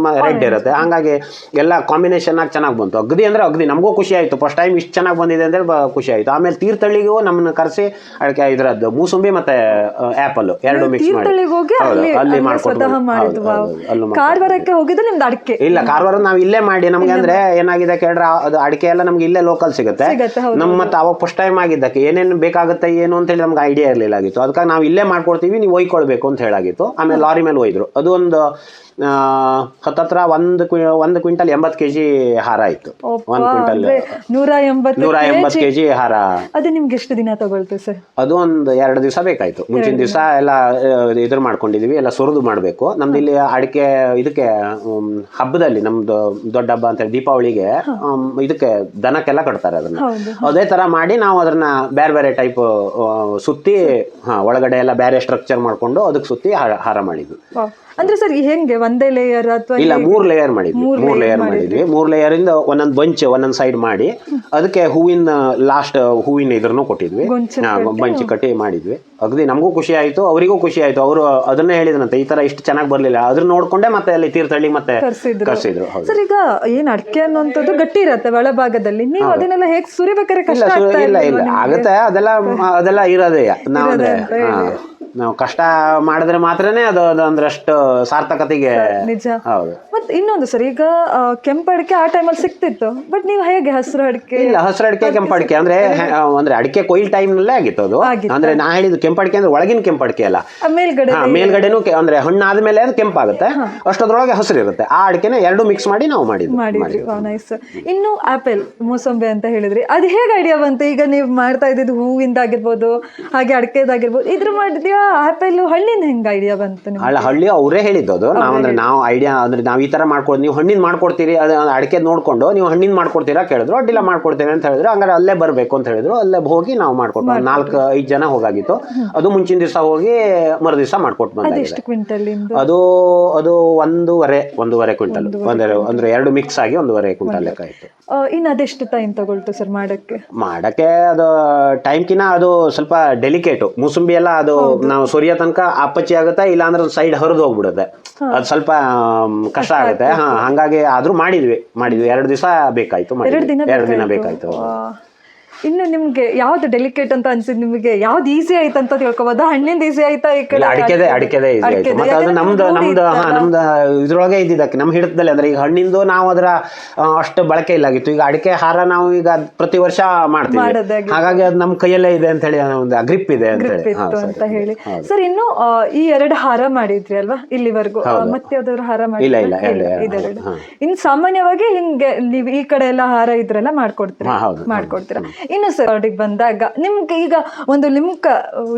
ರೆಡ್ ಇರುತ್ತೆ. ಹಂಗಾಗಿ ಎಲ್ಲ ಕಾಂಬಿನೇಷನ್ ಆಗಿ ಚೆನ್ನಾಗಿ ಬಂತು. ಅಗದಿ ಅಂದ್ರೆ ಅಗದಿ ನಮಗೂ ಖುಷಿ ಆಯ್ತು, ಫಸ್ಟ್ ಟೈಮ್ ಇಷ್ಟು ಚೆನ್ನಾಗಿ ಬಂದಿದೆ ಅಂತ ಹೇಳಿ ಖುಷಿ ಆಯ್ತು. ಆಮೇಲೆ ತೀರ್ಥಹಳ್ಳಿಗೂ ನಮ್ಮನ್ನ ಕರೆಸಿ ಅಡಿಕೆ ಇದ್ರದ್ದು ಮೂಸಂಬಿ ಮತ್ತೆ ಆಪಲ್ 2 ಮಿಕ್ಸ್ ಮಾಡಿ ಅಲ್ಲಿ ಕಾರವಾರಕ್ಕೆ ಹೋಗಿದ್ದು ನಿಮ್ದು ಅಡಿಕೆ ಇಲ್ಲ, ಕಾರವಾರ ನಾವು ಇಲ್ಲೇ ಮಾಡಿ ನಮ್ಗೆ ಅಂದ್ರೆ ಏನಾಗಿದೆ ಕೇಳ್ರೆ ಅದು ಅಡಿಕೆ ಎಲ್ಲ ನಮ್ಗೆ ಇಲ್ಲೇ ಲೋಕಲ್ ಸಿಗುತ್ತೆ. ನಮ್ಮ ಮತ್ತೆ ಅವಾಗ ಫಸ್ಟ್ ಟೈಮ್ ಆಗಿದ್ದಕ್ಕೆ ಏನೇನು ಬೇಕಾಗುತ್ತೆ ಏನು ಅಂತ ಹೇಳಿ ನಮ್ಗೆ ಐಡಿಯಾ ಇರಲಿಲ್ಲ ಆಗಿತ್ತು. ಅದಕ್ಕಾಗಿ ನಾವು ಇಲ್ಲೇ ಮಾಡ್ಕೊಡ್ತೀವಿ, ನೀವು ಒಯ್ಕೊಳ್ಬೇಕು ಅಂತ ಹೇಳಾಗಿತ್ತು. ಆಮೇಲೆ ಲಾರಿ ಮೇಲೆ ಒಯ್ದ್ರು. ಅದು ಒಂದು ಹತ್ತತ್ರ 1 ಕ್ವಿಂಟಲ್ 80 kg ಹಾರ ಆಯ್ತು. 1 ಕ್ವಿಂಟಲ್ 180 kg ಹಾರ. ಅದು ನಿಮ್ಗೆ ಎಷ್ಟು ದಿನ ತಗೊಳ್ತು ಸರ್? ಅದು ಒಂದು 2 ದಿವಸ ಬೇಕಾಯ್ತು. ಮುಂಚಿನ ದಿವಸ ಎಲ್ಲ ಇದ್ರ ಮಾಡ್ಕೊಂಡಿದೀವಿ, ಎಲ್ಲ ಸುರಿದು ಮಾಡ್ಬೇಕು. ನಮ್ದು ಇಲ್ಲಿ ಅಡಿಕೆ ಇದಕ್ಕೆ ಹಬ್ಬದಲ್ಲಿ ನಮ್ದು ದೊಡ್ಡ ಹಬ್ಬ ಅಂತ ದೀಪಾವಳಿಗೆ ಇದಕ್ಕೆ ದನಕ್ಕೆಲ್ಲ ಕಟ್ತಾರೆ ಅದನ್ನ. ಅದೇ ತರ ಮಾಡಿ ನಾವು ಅದನ್ನ ಬೇರೆ ಬೇರೆ ಟೈಪ್ ಸುತ್ತಿ ಒಳಗಡೆ ಎಲ್ಲ ಬೇರೆ ಸ್ಟ್ರಕ್ಚರ್ ಮಾಡ್ಕೊಂಡು ಅದಕ್ಕೆ ಸುತ್ತಿ ಹಾರ ಮಾಡಿದ್ವಿ. ಅಂದ್ರೆ ಸರ್ ಹೆಂಗೆ ಒಂದೇ ಲೇಯರ್ ಅಥವಾ ಇಲ್ಲ 3 ಲೇಯರ್ ಮಾಡಿದ್ವಿ. 3 ಲೇಯರ್ ಮಾಡಿದ್ವಿ. 3 ಲೇಯರ್ ಇಂದ ಒಂದೊಂದು ಬಂಚ್ ಒಂದೊಂದು ಸೈಡ್ ಮಾಡಿ ಅದಕ್ಕೆ ಹೂವಿನ ಲಾಸ್ಟ್ ಹೂವಿನ ಇದ್ರನ್ನು ಕೊಟ್ಟಿದ್ವಿ, ಬಂಚ್ ಕಟ್ಟಿ ಮಾಡಿದ್ವಿ. ಅಗದಿ ನಮಗೂ ಖುಷಿ ಆಯ್ತು, ಅವರಿಗೂ ಖುಷಿ ಆಯ್ತು. ಅವರು ಅದನ್ನೇ ಹೇಳಿದ್ರಂತೆ, ಈ ತರ ಇಷ್ಟು ಚೆನ್ನಾಗಿ ಬರ್ಲಿಲ್ಲ, ಅದನ್ನ ನೋಡ್ಕೊಂಡೆ ಮತ್ತೆ ಅಲ್ಲಿ ತೀರ್ಥಹಳ್ಳಿ ಮತ್ತೆ ಕರ್ಸಿದ್ರು. ಸರ್ ಈಗ ಏನ್ ಅಡಿಕೆ ಅನ್ನೋಂಥದ್ದು ಗಟ್ಟಿ ಇರತ್ತೆ ಒಳಭಾಗದಲ್ಲಿ, ನೀವು ಅದನ್ನೆಲ್ಲ ಹೇಗೆ ಸುರಿಬೇಕಾದ್ರೆ ಕಷ್ಟ ಆಗ್ತಾ ಇಲ್ಲ ಆಗುತ್ತೆ, ಅದೆಲ್ಲ ಇರೋದೇ. ನಾವು ಕಷ್ಟ ಮಾಡಿದ್ರೆ ಮಾತ್ರನೇ ಅದು ಅಂದ್ರಷ್ಟು ಸಾರ್ಥಕತೆಗೆ. ನಿಜ. ಹೌದು. ಮತ್ತೆ ಇನ್ನೊಂದು ಸರ್, ಈಗ ಕೆಂಪು ಅಡಿಕೆ ಆ ಟೈಮಲ್ಲಿ ಸಿಕ್ತಿತ್ತು, ಬಟ್ ನೀವು ಹೇಗೆ ಹಸಿರು ಅಡಿಕೆ? ಇಲ್ಲ, ಹಸಿರು ಅಡಿಕೆ ಕೆಂಪು ಅಡಿಕೆ ಅಂದ್ರೆ ಅಡಿಕೆ ಕೊಯ್ಲ್ ಟೈಮ್ ನಲ್ಲೇ ಆಗಿತ್ತು ಅದು. ಅಂದ್ರೆ ನಾ ಹೇಳಿದ್ದು ಕೆಂಪು ಅಡಿಕೆ ಅಂದ್ರೆ ಒಳಗಿನ ಕೆಂಪು ಅಡಿಕೆ ಅಲ್ಲ, ಮೇಲ್ಗಡೆ ಮೇಲ್ಗಡೆನೂ ಅಂದ್ರೆ ಹಣ್ಣಾದ್ಮೇಲೆ ಅದು ಕೆಂಪಾಗುತ್ತೆ, ಅಷ್ಟೊದ್ರೊಳಗೆ ಹಸಿರು ಇರುತ್ತೆ. ಆ ಅಡಿಕೆನ ಎರಡು ಮಿಕ್ಸ್ ಮಾಡಿ ನಾವು ಮಾಡಿದ್ವಿ. ನೈಸ್. ಇನ್ನು ಆಪಲ್, ಮೂಸಂಬಿ ಅಂತ ಹೇಳಿದ್ರಿ, ಅದು ಹೇಗೆ ಐಡಿಯಾ ಬಂತು? ಈಗ ನೀವು ಮಾಡ್ತಾ ಇದ್ದಿದ್ದು ಹೂವಿಂದಾಗಿರ್ಬೋದು, ಹಾಗೆ ಅಡಿಕೆದಾಗಿರ್ಬೋದು, ಇದ್ರ ಮಾಡಿದ್ಯಾ? ಆಪಲ್ ಹಣ್ಣಿನ ಹೆಂಗೆ ಐಡಿಯಾ ಬಂತು ನಿಮ್ಗೆ? ಹಳ್ಳಿ ಅವರೇ ಹೇಳಿದ್ದು ಅದು. ನಾವು ಐಡಿಯಾ ಅಂದ್ರೆ ನಾವು ಈ ತರ ಮಾಡ್ಕೊಡ್ತೀವಿ, ನೀವು ಹಣ್ಣಿನ ಮಾಡ್ಕೊಡ್ತೀರಿ, ಅಡಿಕೆ ನೋಡ್ಕೊಂಡು ನೀವು ಹಣ್ಣಿನ ಮಾಡ್ಕೊಡ್ತೀರಾ ಕೇಳಿದ್ರು. ಅಡ್ಡಿಲ್ಲ ಮಾಡ್ಕೊಡ್ತೇವೆ ಅಂತ ಹೇಳಿದ್ರು. ಹಂಗಾರೆ ಅಲ್ಲೇ ಬರಬೇಕು ಅಂತ ಹೇಳಿದ್ರು. ಅಲ್ಲೇ ಹೋಗಿ ನಾವು ಮಾಡ್ಕೊಟ್ಟು 4-5 ಜನ ಹೋಗಾಗಿತ್ತು. ಅದು ಮುಂಚಿನ ದಿವಸ ಹೋಗಿ ಮರು ದಿವಸ ಮಾಡ್ಕೊಟ್ಟು ಬಂದ. ಎಷ್ಟು ಕ್ವಿಂಟಲ್? ಅದು ಒಂದೂವರೆ ಕ್ವಿಂಟಲ್, ಅಂದ್ರೆ 2 ಮಿಕ್ಸ್ ಆಗಿ 1.5 ಕ್ವಿಂಟಲ್ ಲೆಕ್ಕ ಆಯ್ತು. ಇನ್ನು ಅದೆಷ್ಟು ಟೈಮ್ ತಗೊಳ್ತು ಸರ್ ಮಾಡಕ್ಕೆ? ಅದು ಟೈಮ್ಕಿನ ಅದು ಸ್ವಲ್ಪ ಡೆಲಿಕೇಟು. ಮೂಸಂಬಿ ಎಲ್ಲ ಅದು ನಾವು ಸೊರಿಯೋ ತನಕ ಅಪ್ಪಚ್ಚಿ ಆಗುತ್ತೆ, ಇಲ್ಲಾಂದ್ರೆ ಸೈಡ್ ಹರಿದು ಹೋಗ್ಬಿಡುತ್ತೆ. ಅದು ಸ್ವಲ್ಪ ಕಷ್ಟ ಆಗುತ್ತೆ. ಹಂಗಾಗಿ ಆದ್ರೂ ಮಾಡಿದ್ವಿ 2 ದಿವಸ ಬೇಕಾಯ್ತು. 2 ದಿನ ಬೇಕಾಯ್ತು. ಇನ್ನು ನಿಮ್ಗೆ ಯಾವ್ದು ಡೆಲಿಕೇಟ್ ಅಂತ ಅನ್ಸಿದ್? ನಿಮಗೆ ಯಾವ್ದು ಈಸಿ ಆಯ್ತು ಅಂತ ತಿಳ್ಕೊಬೋದಾ? ಹಣ್ಣಿಂದ ಈಸಿ ಆಯ್ತಾ? ಈ ಕಡೆ ಅಡಿಕೆದೇ ಈಸಿ ಆಯ್ತು. ಮತ್ತೆ ಅದು ನಮ್ದು ಇದ್ರೊಳಗೆ ಇದ್ದಿದ್ದಕ್ಕೆ ನಮ್ಮ ಹಿಡಿತದಲ್ಲಿ. ಅಂದ್ರೆ ಈಗ ಹಣ್ಣಿಂದು ನಾವು ಅದರ ಅಷ್ಟು ಬಳಕೆ ಇಲ್ಲಾಗಿತ್ತು. ಈಗ ಅಡಿಕೆ ಹಾರ ನಾವು ಈಗ ಪ್ರತಿ ವರ್ಷ ಮಾಡ್ತೀವಿ, ಹಾಗಾಗಿ ಅದು ನಮ್ಮ ಕೈಯಲ್ಲೇ ಇದೆ ಅಂತ ಹೇಳಿ ಒಂದು ಗ್ರಿಪ್ ಇದೆ ಅಂತ ಹೇಳಿ. ಸರ್, ಇನ್ನು ಈ 2 ಹಾರ ಮಾಡಿದ್ರಿ ಅಲ್ವಾ ಇಲ್ಲಿವರೆಗೂ? ಮತ್ತೆ ಯಾವ್ದಾದ್ರು ಹಾರ ಮಾಡಿ? ಇದೆರಡು. ಇನ್ನು ಸಾಮಾನ್ಯವಾಗಿ ಹಿಂಗೆ ನೀವು ಈ ಕಡೆ ಎಲ್ಲ ಹಾರ ಇದ್ರೆಲ್ಲ ಮಾಡ್ಕೊಡ್ತೀರಾ? ಇನ್ನು ಸರ್ ಅವ್ರಿಗೆ ಬಂದಾಗ ನಿಮ್ಗೆ ಈಗ ಒಂದು ಲಿಮ್ಕ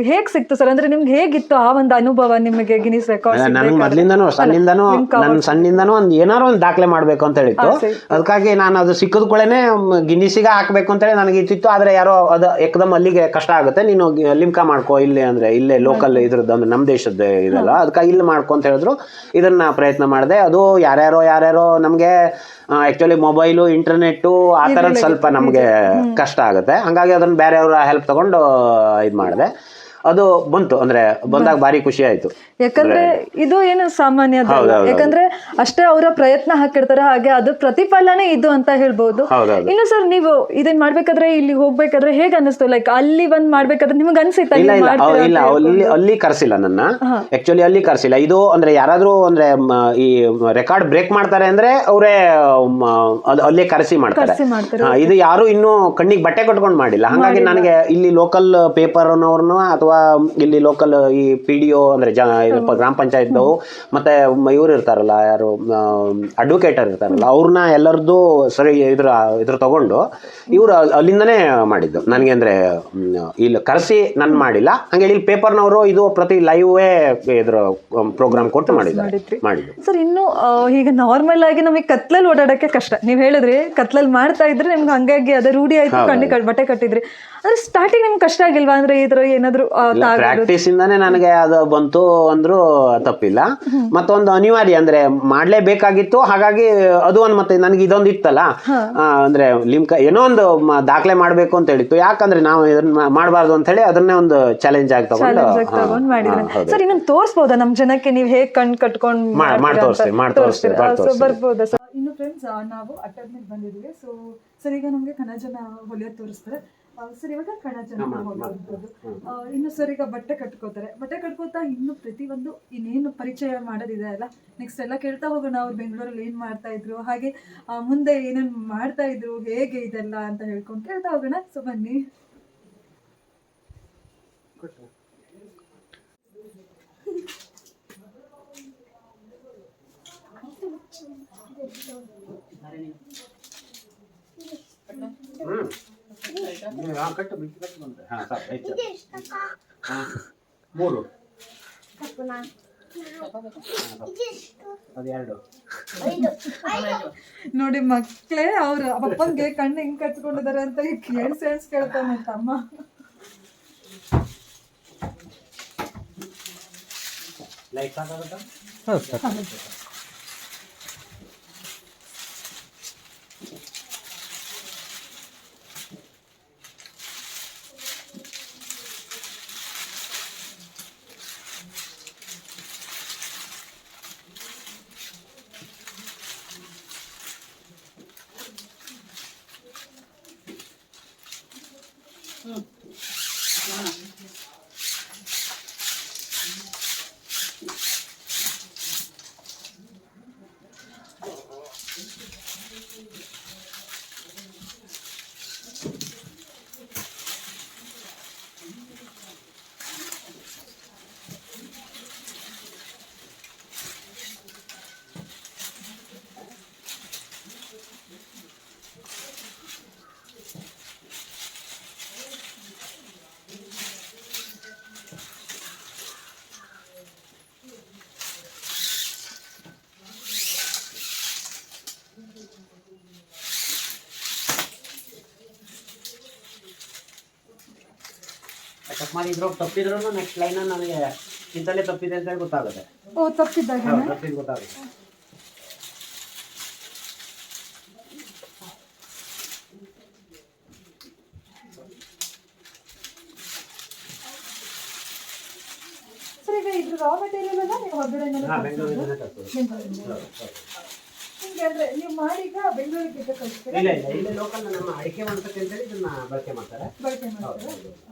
ಹೇಗ್ ಸಿಕ್ತು ಸರ್? ಅಂದ್ರೆ ನಿಮ್ಗೆ ಹೇಗಿತ್ತು ಆ ಒಂದು ಅನುಭವ ನಿಮಗೆ ಗಿನ್ನಿಸ್ ರೆಕಾರ್ಡ್? ನನಗೆ ಮೊದಲಿಂದನೂ ಸಣ್ಣಿಂದನೂ ಒಂದು ಏನಾರು ಒಂದು ದಾಖಲೆ ಮಾಡ್ಬೇಕು ಅಂತ ಹೇಳಿತ್ತು. ಅದಕ್ಕಾಗಿ ನಾನು ಅದು ಸಿಕ್ಕದ ಕೂಡಲೇ ಗಿನ್ನಿಸಿಗೆ ಹಾಕ್ಬೇಕು ಅಂತ ಹೇಳಿ ನನಗೆ ಇತ್ತಿತ್ತು. ಆದ್ರೆ ಯಾರೋ ಅದು ಏಕದಮ್ ಅಲ್ಲಿಗೆ ಕಷ್ಟ ಆಗುತ್ತೆ, ನೀನು ಲಿಮ್ಕಾ ಮಾಡ್ಕೋ ಇಲ್ಲಿ, ಅಂದ್ರೆ ಇಲ್ಲೇ ಲೋಕಲ್ ಇದ್ರದ್ದು ಅಂದ್ರೆ ನಮ್ಮ ದೇಶದ ಇದಲ್ಲ, ಅದಕ್ಕಾಗಿ ಇಲ್ಲಿ ಮಾಡ್ಕೊ ಅಂತ ಹೇಳಿದ್ರು. ಇದನ್ನ ಪ್ರಯತ್ನ ಮಾಡಿದೆ. ಅದು ಯಾರ್ಯಾರೋ ನಮ್ಗೆ ಆಕ್ಚುಲಿ ಮೊಬೈಲು, ಇಂಟರ್ನೆಟ್ಟು ಆ ಥರದ್ದು ಸ್ವಲ್ಪ ನಮಗೆ ಕಷ್ಟ ಆಗುತ್ತೆ. ಹಂಗಾಗಿ ಅದನ್ನ ಬೇರೆಯವರ ಹೆಲ್ಪ್ ತಗೊಂಡು ಇದು ಮಾಡಿದೆ. ಅದು ಬಂತು. ಅಂದ್ರೆ ಬಂದಾಗ ಭಾರಿ ಖುಷಿ ಆಯ್ತು. ಯಾಕಂದ್ರೆ ಇದು ಏನು ಸಾಮಾನ್ಯ, ಯಾಕಂದ್ರೆ ಅಷ್ಟೇ ಅವರ ಪ್ರಯತ್ನ ಹಾಕಿರ್ತಾರೆ, ಹಾಗೆ ಅದು ಪ್ರತಿಫಲನೇ ಇದು ಅಂತ ಹೇಳ್ಬೋದು. ಇನ್ನು ಸರ್, ನೀವು ಇದನ್ ಮಾಡ್ಬೇಕಾದ್ರೆ ಇಲ್ಲಿ ಹೋಗ್ಬೇಕಾದ್ರೆ ಹೇಗೆ ಅನಿಸ್ತು? ಲೈಕ್ ಅಲ್ಲಿ ಬಂದ್ ಮಾಡ್ಬೇಕಾದ್ರೆ ನಿಮ್ಗೆ ಅನ್ಸಿತ್ತ? ಇಲ್ಲ, ಅಲ್ಲಿ ಕರ್ಸಿಲ್ಲ ನನ್ನ. ಆಕ್ಚುಲಿ ಅಲ್ಲಿ ಕರ್ಸಿಲ್ಲ. ಇದು ಅಂದ್ರೆ ಯಾರಾದ್ರೂ ಅಂದ್ರೆ ಈ ರೆಕಾರ್ಡ್ ಬ್ರೇಕ್ ಮಾಡ್ತಾರೆ ಅಂದ್ರೆ ಅವರೇ ಅಲ್ಲೇ ಕರೆಸಿ ಮಾಡ್ತಾರೆ. ಇದು ಯಾರು ಇನ್ನೂ ಕಣ್ಣಿಗೆ ಬಟ್ಟೆ ಕಟ್ಕೊಂಡು ಮಾಡಿಲ್ಲ. ಹಾಗಾಗಿ ನನಗೆ ಇಲ್ಲಿ ಲೋಕಲ್ ಪೇಪರ್ ಅನ್ನೋರ್ನು ಅಥವಾ ಇಲ್ಲಿ ಲೋಕಲ್ ಈ PDO ಅಂದ್ರೆ ಗ್ರಾಮ ಪಂಚಾಯತ್ ಮತ್ತೆ ಇವ್ರು ಇರ್ತಾರಲ್ಲ, ಯಾರು ಅಡ್ವೊಕೇಟರ್ ಇರ್ತಾರಲ್ಲ, ಅವ್ರನ್ನ ಎಲ್ಲರದ್ದು ಸರಿ ಇದ್ರ ತಗೊಂಡು ಇವ್ರು ಅಲ್ಲಿಂದನೇ ಮಾಡಿದ್ದು ನನಗೆ. ಅಂದ್ರೆ ಇಲ್ಲಿ ಕರೆಸಿ ನಾನು ಮಾಡಿಲ್ಲ. ಹಂಗೆ ಇಲ್ಲಿ ಪೇಪರ್ನವರು ಇದು ಪ್ರತಿ ಲೈವೇ ಇದ್ರ ಪ್ರೋಗ್ರಾಮ್ ಕೊಟ್ಟು ಮಾಡಿದ್ದು. ಸರ್, ಇನ್ನು ಈಗ ನಾರ್ಮಲ್ ಆಗಿ ನಮಗೆ ಕತ್ಲಲ್ಲಿ ಓಡಾಡಕ್ಕೆ ಕಷ್ಟ. ನೀವು ಹೇಳಿದ್ರಿ ಕತ್ಲಲ್ಲಿ ಮಾಡ್ತಾ ಇದ್ರೆ ನಿಮ್ಗೆ ಹಂಗಾಗಿ ಅದೇ ರೂಢಿ ಆಯ್ತು, ಕಣ್ಣಿಗೆ ಬಟ್ಟೆ ಕಟ್ಟಿದ್ರಿ. ಅಂದ್ರೆ ಸ್ಟಾರ್ಟಿಂಗ್ ನಿಮ್ಗೆ ಕಷ್ಟ ಆಗಿಲ್ವಾ? ಅಂದ್ರೆ ಇದ್ರ ಏನಾದ್ರು ಪ್ರಾಕ್ಟೀಸ್ ಇಂದಾನೆ ನನಗೆ ಅದು ಬಂತು ಅಂದ್ರೂ ತಪ್ಪಿಲ್ಲ. ಮತ್ತೊಂದು ಅನಿವಾರ್ಯ ಅಂದ್ರೆ ಮಾಡ್ಲೇಬೇಕಾಗಿತ್ತು. ಹಾಗಾಗಿ ಅದು ಒಂದು ಮತ್ತೆ ನನಗೆ ಇದೊಂದು ಇತ್ತಲ್ಲ, ಅಂದ್ರೆ ಲಿಮ್ಕಾ ಏನೋ ಒಂದು ದಾಖಲೆ ಮಾಡ್ಬೇಕು ಅಂತ ಹೇಳಿತ್ತು. ಯಾಕಂದ್ರೆ ನಾವು ಇದನ್ನ ಮಾಡಬಾರ್ದು ಅಂತ ಹೇಳಿ ಅದನ್ನೇ ಒಂದು ಚಾಲೆಂಜ್ ಆಗಿ ತಗೊಂಡು ಮಾಡಿದ್ರೆ. ಸರ್, ಇನ್ನೊಂದು ತೋರಿಸಬಹುದಾ ನಮ್ಮ ಜನಕ್ಕೆ ನೀವು ಹೇಗೆ ಕಣ್ ಕಟ್ಕೊಂಡು ಬರ್ಬೋದಾ ಸರ್? ಇನ್ನು ಫ್ರೆಂಡ್ಸ್, ನಾವು ಅಟ್ಟದ ಮೇಲೆ ಬಂದಿದ್ವಿ. ಸರ್, ಈಗ ನಮ್ಗೆ ಕಣಜನ ಹೊಲಿಯೋದು ತೋರಿಸ್ತಾರೆ. ಸರ್, ಇವಾಗ ಕಣಜನ ಹೊಲಿಯೋದು. ಇನ್ನು ಸರ್, ಈಗ ಬಟ್ಟೆ ಕಟ್ಕೋತಾ ಇನ್ನು ಪ್ರತಿಯೊಂದು ಇನ್ನೇನು ಪರಿಚಯ ಮಾಡೋದಿದೆ ಅಲ್ಲ, ನೆಕ್ಸ್ಟ್ ಎಲ್ಲ ಕೇಳ್ತಾ ಹೋಗೋಣ. ಅವ್ರು ಬೆಂಗಳೂರಲ್ಲಿ ಏನ್ ಮಾಡ್ತಾ ಇದ್ರು, ಹಾಗೆ ಮುಂದೆ ಏನೇನು ಮಾಡ್ತಾ ಇದ್ರು, ಹೇಗೆ ಇದೆಲ್ಲ ಅಂತ ಹೇಳ್ಕೊಂಡು ಕೇಳ್ತಾ ಹೋಗೋಣ. ಸೊ ಬನ್ನಿ. ನೋಡಿ ಮಕ್ಕಳೇ, ಅವ್ರ ಅಪ್ಪಂಗೆ ಕಣ್ಣು ಹೆಂಗ್ ಕಟ್ಕೊಂಡಿದಾರೆ ಅಂತ ಕೇಳ್ತಾನೆ ತಮ್ಮ. ಅಕಸ್ಮಾತ್ ಇದ್ರೊಳಗೆ ತಪ್ಪಿದ್ರೂ ನೆಕ್ಸ್ಟ್ ಲೈನ್ ನನಗೆ ಇಂತಲ್ಲೇ ತಪ್ಪಿದೆ ಅಂತ ಹೇಳಿ ಗೊತ್ತಾಗುತ್ತೆ. ಓ ತಪ್ಪಿದ್ದಾಗ ತಪ್ಪಿದ್ದು ಗೊತ್ತಾಗುತ್ತೆ. ಸರ್ ಈಗ ಇದ್ರ ರಾ ಮೆಟೀರಿಯಲ್ ಎಲ್ಲ ನೀವು ಹೊರಗಡೆ ಬೆಂಗಳೂರಿಂದ ತರ್ತೀವಿ. ನಿಮ್ಗೆ ಅಂದ್ರೆ ನೀವು ಮಾಡಿ ಈಗ ಬೆಂಗಳೂರಿಗೆ ಕಳಿಸ್ತೀರಾ? ಇಲ್ಲ ಇಲ್ಲ, ಇಲ್ಲೇ ಲೋಕಲ್ ನಮ್ಮ ಅಡಿಕೆ ಮಾಡ್ತಕ್ಕೆ ಅಂತೇಳಿ ಇದನ್ನ ಬಳಕೆ ಮಾಡ್ತಾರೆ. ಬಳಕೆ ಮಾಡ್ತೀರಾ?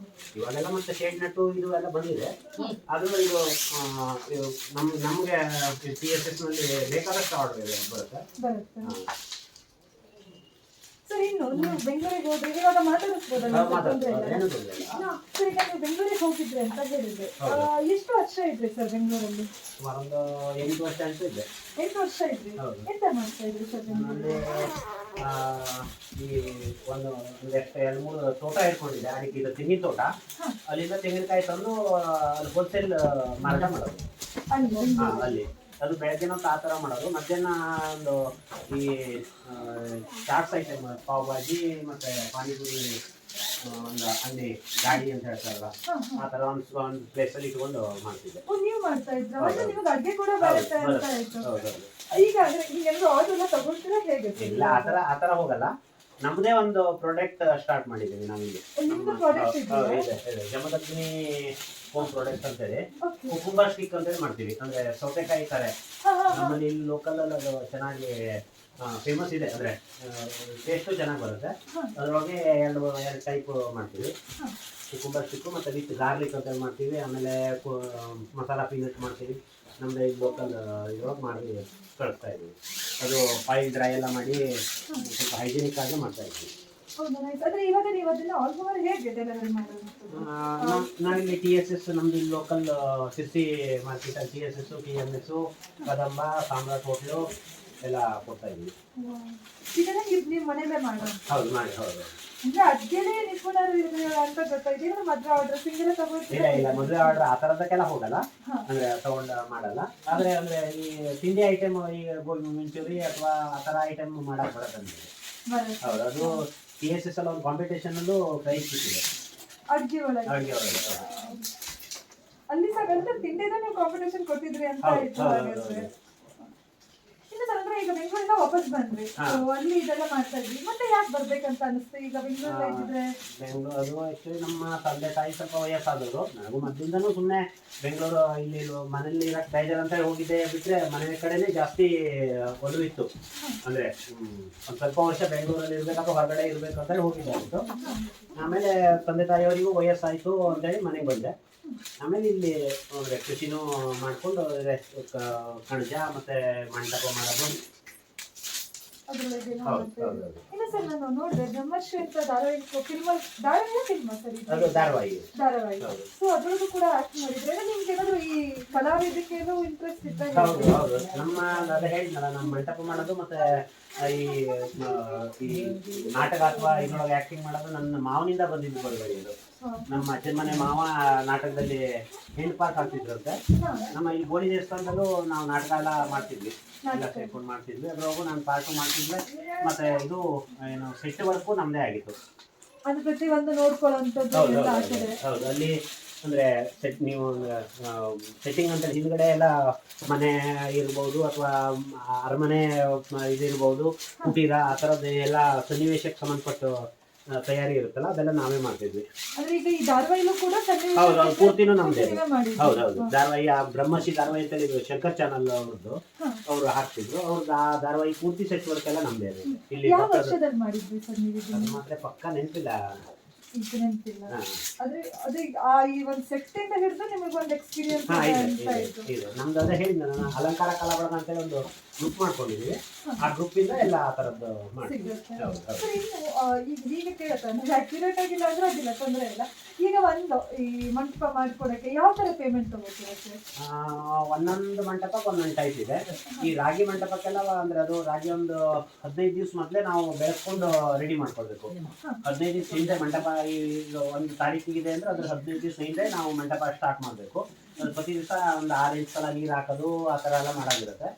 ಇವಾಗೆಲ್ಲ ಮತ್ತೆ ಶೇಡ್ ನಟ್ಟು ಇದು ಎಲ್ಲ ಬಂದಿದೆ. ಆದ್ರೂ ಇದು ನಮಗೆ TSS ನಲ್ಲಿ ಬೇಕಾದಷ್ಟು ಆರ್ಡರ್ ಇದೆ ಬರುತ್ತೆ. ಸರ್ ಇನ್ನು ನೀವು ಬೆಂಗಳೂರಿಗೆ ಹೋದ್ರೆ ಇವಾಗ ಮಾತಾಡಿಸ್ಬೋದಲ್ಲ? ಏನು ತೊಂದರೆ ಇಲ್ಲ. ಸರ್ ಈಗ ನೀವು ಬೆಂಗಳೂರಿಗೆ ಹೋಗಿದ್ರಿ ಅಂತ ಹೇಳಿದ್ರೆ ಎಷ್ಟು ವರ್ಷ ಇದ್ರಿ ಸರ್ ಬೆಂಗಳೂರಲ್ಲಿ? ಸುಮಾರು ಒಂದು 8 ವರ್ಷ ಅಂತೂ ಇದೆ. 8 ವರ್ಷ ಇದ್ರಿ. ಎಂತ ಮಾಡ್ತಾ ಇದ್ರಿ ಸರ್ ಬೆಂಗಳೂರಲ್ಲಿ? ಈ ಒಂದು 2-3 ತೋಟ ಇಟ್ಕೊಂಡಿದ್ದೆ, ಅಡಿಕೆ ಇದು ತೆಂಗಿನ ತೋಟ. ಅಲ್ಲಿಂದ ತೆಂಗಿನಕಾಯಿ ತಂದು ಅಲ್ಲಿ ಹೋಲ್ಸೇಲ್ ಮಾರಾಟ ಮಾಡೋದು. ಅಲ್ಲಿ ಅದು ಬೆಳಗ್ಗೆನ ಆ ಥರ ಮಾಡೋದು, ಮಧ್ಯಾಹ್ನ ಒಂದು ಈ ಚಾಟ್ಸ್ ಐಟಮ್, ಪಾವ್ ಭಾಜಿ ಮತ್ತು ಪಾನಿಪುರಿ ಒಂದು ಅಂಗಡಿ ಗಾಡಿ ಅಂತ ಹೇಳ್ತಾರಲ್ಲ, ಆ ಥರ ಒಂದು ಪ್ಲೇಸಲ್ಲಿ ಇಟ್ಕೊಂಡು ಮಾಡ್ತಿದ್ದೆ. ನೀವು ಮಾಡ್ತಾ ಇದ್ರ ನಿಮಗೆ ಅಡ್ಗೆ ಕೂಡ ಬರುತ್ತೆ ಅಂತ ಆಯ್ತು. ಈಗ ಅಂದ್ರೆ ನಿಮ್ಗೆ ಆರ್ಡರ್ ಎಲ್ಲ ತಗೊಳ್ತೀರಾ ಹೇಗೆ? ಇಲ್ಲ, ಆ ಥರ ಹೋಗಲ್ಲ. ನಮ್ಮದೇ ಒಂದು ಪ್ರಾಡಕ್ಟ್ ಸ್ಟಾರ್ಟ್ ಮಾಡಿದ್ದೀವಿ ನಾವಿಲ್ಲಿ. ಜಮದಗ್ನಿ ಹೋಮ್ ಪ್ರಾಡಕ್ಟ್ ಅಂತೇಳಿ ಕುಕುಂಬರ್ ಸ್ಟಿಕ್ ಅಂತೇಳಿ ಮಾಡ್ತೀವಿ. ಅಂದ್ರೆ ಸೌತೆಕಾಯಿ ಕರೆ ನಮ್ಮಲ್ಲಿ ಇಲ್ಲಿ ಲೋಕಲ್ ಅಲ್ಲಿ ಅದು ಚೆನ್ನಾಗಿ ಫೇಮಸ್ ಇದೆ. ಅಂದ್ರೆ ಟೇಸ್ಟು ಚೆನ್ನಾಗಿ ಬರುತ್ತೆ. ಅದರೊಳಗೆ ಎರಡು ಟೈಪ್ ಮಾಡ್ತೀವಿ. ಕುಕುಂಬರ್ ಸ್ಟಿಕ್ಕು ಮತ್ತು ವಿತ್ ಗಾರ್ಲಿಕ್ ಅಂತೇಳಿ ಮಾಡ್ತೀವಿ. ಆಮೇಲೆ ಮಸಾಲಾ ಪೀನಟ್ ಮಾಡ್ತೀವಿ. ನಮ್ಮದೇ ಇಲ್ಲಿ ಲೋಕಲ್ ಇದ್ರೊಳಗೆ ಮಾಡಿ ಕಳಿಸ್ತಾ ಇದ್ದೀವಿ. ಅದು ಫೈಲ್ ಡ್ರೈ ಎಲ್ಲ ಮಾಡಿ ಸ್ವಲ್ಪ ಹೈಜಿನಿಕ್ ಆಗಿ ಮಾಡ್ತಾ ಇದ್ದೀವಿ. ನಾವಿಲ್ಲಿ TSS ನಮ್ದು ಇಲ್ಲಿ ಲೋಕಲ್ ಸಿರ್ಸಿ ಮಾರ್ಕೆಟಲ್ಲಿ TSS, TMS, ಕದಂಬ, ಸಾಮ್ರಾಟ್ ಹೋಟ್ಲು ಎಲ್ಲ ಕೊಡ್ತಾ ಇದ್ದೀವಿ. ಹೌದು, ಮಾಡಿ. ಹೌದು, ಇಲ್ಲ ಮದುವೆ ಆರ್ಡರ್ ಆ ಥರದಕ್ಕೆಲ್ಲ ಹೋಗಲ್ಲ. ಅಂದ್ರೆ ತಗೊಂಡು ಮಾಡಲ್ಲ. ಆದ್ರೆ ಅಂದ್ರೆ ಈ ತಿಂಡಿ ಐಟಮ್, ಈ ಗೋಬಿ ಮಂಚೂರಿ ಅಥವಾ ಆ ಥರ ಐಟಮ್ ಮಾಡಕ್ ಬರುತ್ತೆ. ಹೌದು, ಅದು TSS ಅಲ್ಲಿ ಒಂದು ಕಾಂಪಿಟೇಷನ್ ಅಲ್ಲೂ ಪ್ರೈಸ್ ಸಿಕ್ಕಿದೆ ಅಡ್ಗೆ ಒಳಗೆ. ಅಲ್ಲಿ ತಿಂಡಿದ ನೀವು ಕಾಂಪಿಟೇಷನ್ ಕೊಟ್ಟಿದ್ರಿ ಅಂತ ಆಯ್ತು. ಅಂದ್ರೆ ಈಗ ಬೆಂಗಳೂರಿಂದ ವಾಪಸ್ ಬಂದ್ರಿ, ಅಲ್ಲಿ ಇದೆಲ್ಲ ಮಾಡ್ತಾ ಇದ್ವಿ, ಮತ್ತೆ ಯಾಕೆ ಬರ್ಬೇಕಂತ ಅನಿಸ್ತು ಈಗ ಬೆಂಗಳೂರಲ್ಲಿ ಇದ್ದಿದ್ರೆ? ಬೆಂಗಳೂರು ಅದು ಆಕ್ಚುಲಿ ನಮ್ಮ ತಂದೆ ತಾಯಿ ಸ್ವಲ್ಪ ವಯಸ್ಸಾದವರು. ನನಗೂ ಮೊದಲಿಂದನೂ ಸುಮ್ಮನೆ ಬೆಂಗಳೂರು ಇಲ್ಲಿ ಮನೇಲಿ ಇರಕ್ಕೆ ಬೇಜಾರು ಅಂತ ಹೋಗಿದ್ದೆ ಬಿಟ್ಟರೆ ಮನೆ ಕಡೆನೇ ಜಾಸ್ತಿ ಒಲವು ಇತ್ತು. ಅಂದರೆ ಒಂದು ಸ್ವಲ್ಪ ವರ್ಷ ಬೆಂಗಳೂರಲ್ಲಿ ಇರಬೇಕಾದ್ರೆ ಹೊರಗಡೆ ಇರಬೇಕು ಅಂತೇಳಿ ಹೋಗಿದ್ದೆ ಆಯಿತು. ಆಮೇಲೆ ತಂದೆ ತಾಯಿಯವರಿಗೂ ವಯಸ್ಸಾಯಿತು ಅಂತೇಳಿ ಮನೆಗೆ ಬಂದೆ. ಆಮೇಲೆ ಇಲ್ಲಿ ಅಂದರೆ ಕೃಷಿನೂ ಮಾಡಿಕೊಂಡು ಕಣಜ ಮತ್ತು ಮಂಟಪ ಮಾಡೋದು. ಇಲ್ಲ ಸರ್, ನಾನು ನೋಡಿದೆ ಬ್ರಹ್ಮಶ್ರೀ ಅಂತ ಧಾರಾವಾಹಿ. ಸೊ ಅದ್ರಲ್ಲೂ ಕೂಡ ಆಕ್ಟ್ ಮಾಡಿದ್ರೆ ನಿಮ್ಗೆ ಏನಾದ್ರು ಈ ಕಲಾವಿದಕ್ಕೆ ಇಂಟ್ರೆಸ್ಟ್ ಇದ್ದ? ಹೌದು, ನಮ್ಮ ಅದೇ ಹೇಳಿದ್ನಲ್ಲ, ನಮ್ಮ ಮಂಟಪ ಮಾಡೋದು ಮತ್ತೆ ಈ ನಾಟಕ ಅಥವಾ ಇದ್ರೊಳಗೆ ಆಕ್ಟಿಂಗ್ ಮಾಡೋದು ನನ್ನ ಮಾವನಿಂದ ಬಂದಿದ್ದು ಬರುವಳಿ. ಇದು ನಮ್ಮ ಅಜ್ಜನ ಮನೆ ಮಾವ ನಾಟಕದಲ್ಲಿ ಹೆಣ್ಣು ಪಾರ್ಕ್ ಆಗ್ತಿದ್ರಂತೆ. ನಮ್ಮ ಇಲ್ಲಿ ಗೋಳಿ ದೇವಸ್ಥಾನದಲ್ಲೂ ನಾವು ನಾಟಕ ಎಲ್ಲ ಮಾಡ್ತಿದ್ವಿ, ಎಲ್ಲ ಸೇರ್ಕೊಂಡು ಮಾಡ್ತಿದ್ವಿ. ಅದ್ರೊಳಗೂ ನಾನು ಪಾರ್ಟು ಮಾಡ್ತಿದ್ದೆ. ಮತ್ತೆ ಇದು ಏನು ಸೆಟ್ ವರ್ಕು ನಮ್ಮದೇ ಆಗಿತ್ತು. ಅದು ಪ್ರತಿಯೊಂದು ನೋಡ್ಕೊಳ್ಳುವಂಥದ್ದು. ಹೌದು, ಅಲ್ಲಿ ಅಂದರೆ ನೀವು ಸೆಟ್ಟಿಂಗ್ ಅಂತ ಹಿಂದ್ಗಡೆ ಎಲ್ಲ ಮನೆ ಇರ್ಬೋದು ಅಥವಾ ಅರಮನೆ ಇದಿರ್ಬೋದು, ಕುಟೀರ, ಆ ಥರದ್ದು ಎಲ್ಲ ಸನ್ನಿವೇಶಕ್ಕೆ ಸಂಬಂಧಪಟ್ಟು ತಯಾರಿ ಇರುತ್ತಲ್ಲ, ಅದೆಲ್ಲ ನಾವೇ ಮಾಡ್ತಿದ್ವಿ. ಹೌದು, ಪೂರ್ತಿನೂ ನಮ್ದೇ. ಹೌದೌದು, ಧಾರಾವಾಹಿ ಬ್ರಹ್ಮಶ್ರೀ ಧಾರಾವಾಹಿ ಅಂತೇಳಿ ಶಂಕರ್ ಚಾನಲ್ ಅವ್ರದ್ದು, ಅವರು ಹಾಕ್ತಿದ್ರು. ಅವ್ರದ್ದು ಆ ಧಾರಾವಾಹಿ ಪೂರ್ತಿ ಸೆಟ್ ವರ್ಕ್ ಎಲ್ಲ ನಮ್ದೇ. ಇಲ್ಲಿ ಮಾತ್ರ ಪಕ್ಕ ನೆನಪಿಲ್ಲ. ನಮ್ದು ಅದೇ ಹೇಳಿದ್ನ, ನಾನು ಅಲಂಕಾರ ಕಲಾ ಬಳಗ ಅಂತೇಳಿ ಒಂದು ಗ್ರೂಪ್ ಮಾಡ್ಕೊಂಡಿದ್ವಿ. ಆ ಗ್ರೂಪ್ ಇಂದ ಎಲ್ಲ ಆ ತರದ್ದು ಮಾಡ್ತೀವಿ. ಈಗ ಕೇಳತ್ತೆ ಅಕ್ಯುರೇಟ್ ಆಗಿಲ್ಲ ಅಂದ್ರೆ ಅದಿಲ್ಲ, ತೊಂದರೆ ಇಲ್ಲ. ಈಗ ಒಂದು ಈ ಮಂಟಪ ಮಾಡ್ಕೊಡಕ್ಕೆ ಯಾವ ತರ ಪೇಮೆಂಟ್ ತಗೋತೀರಾ? ಒಂದೊಂದು ಮಂಟಪಕ್ಕೆ ಒಂದೊಂದು ಟೈಪ್ ಇದೆ. ಈ ರಾಗಿ ಮಂಟಪಕ್ಕೆಲ್ಲ ಅಂದ್ರೆ ಅದು ರಾಗಿ ಒಂದು 15 ದಿವಸ ಮೊದಲೇ ನಾವು ಬೆಳೆಸ್ಕೊಂಡು ರೆಡಿ ಮಾಡ್ಕೊಳ್ಬೇಕು. 15 ದಿವಸ ಹಿಂದೆ ಮಂಟಪ ಈ ಒಂದು ತಾರೀಕಿಗಿದೆ ಅಂದ್ರೆ ಅದ್ರ 15 ದಿವಸ ಹಿಂದೆ ನಾವು ಮಂಟಪ ಸ್ಟಾರ್ಟ್ ಮಾಡಬೇಕು. ಅದು ಪ್ರತಿ ದಿವಸ ಒಂದು 6-8 ಸಲ ನೀರು ಹಾಕೋದು ಆ ಥರ ಎಲ್ಲ ಮಾಡೋದಿರುತ್ತೆ.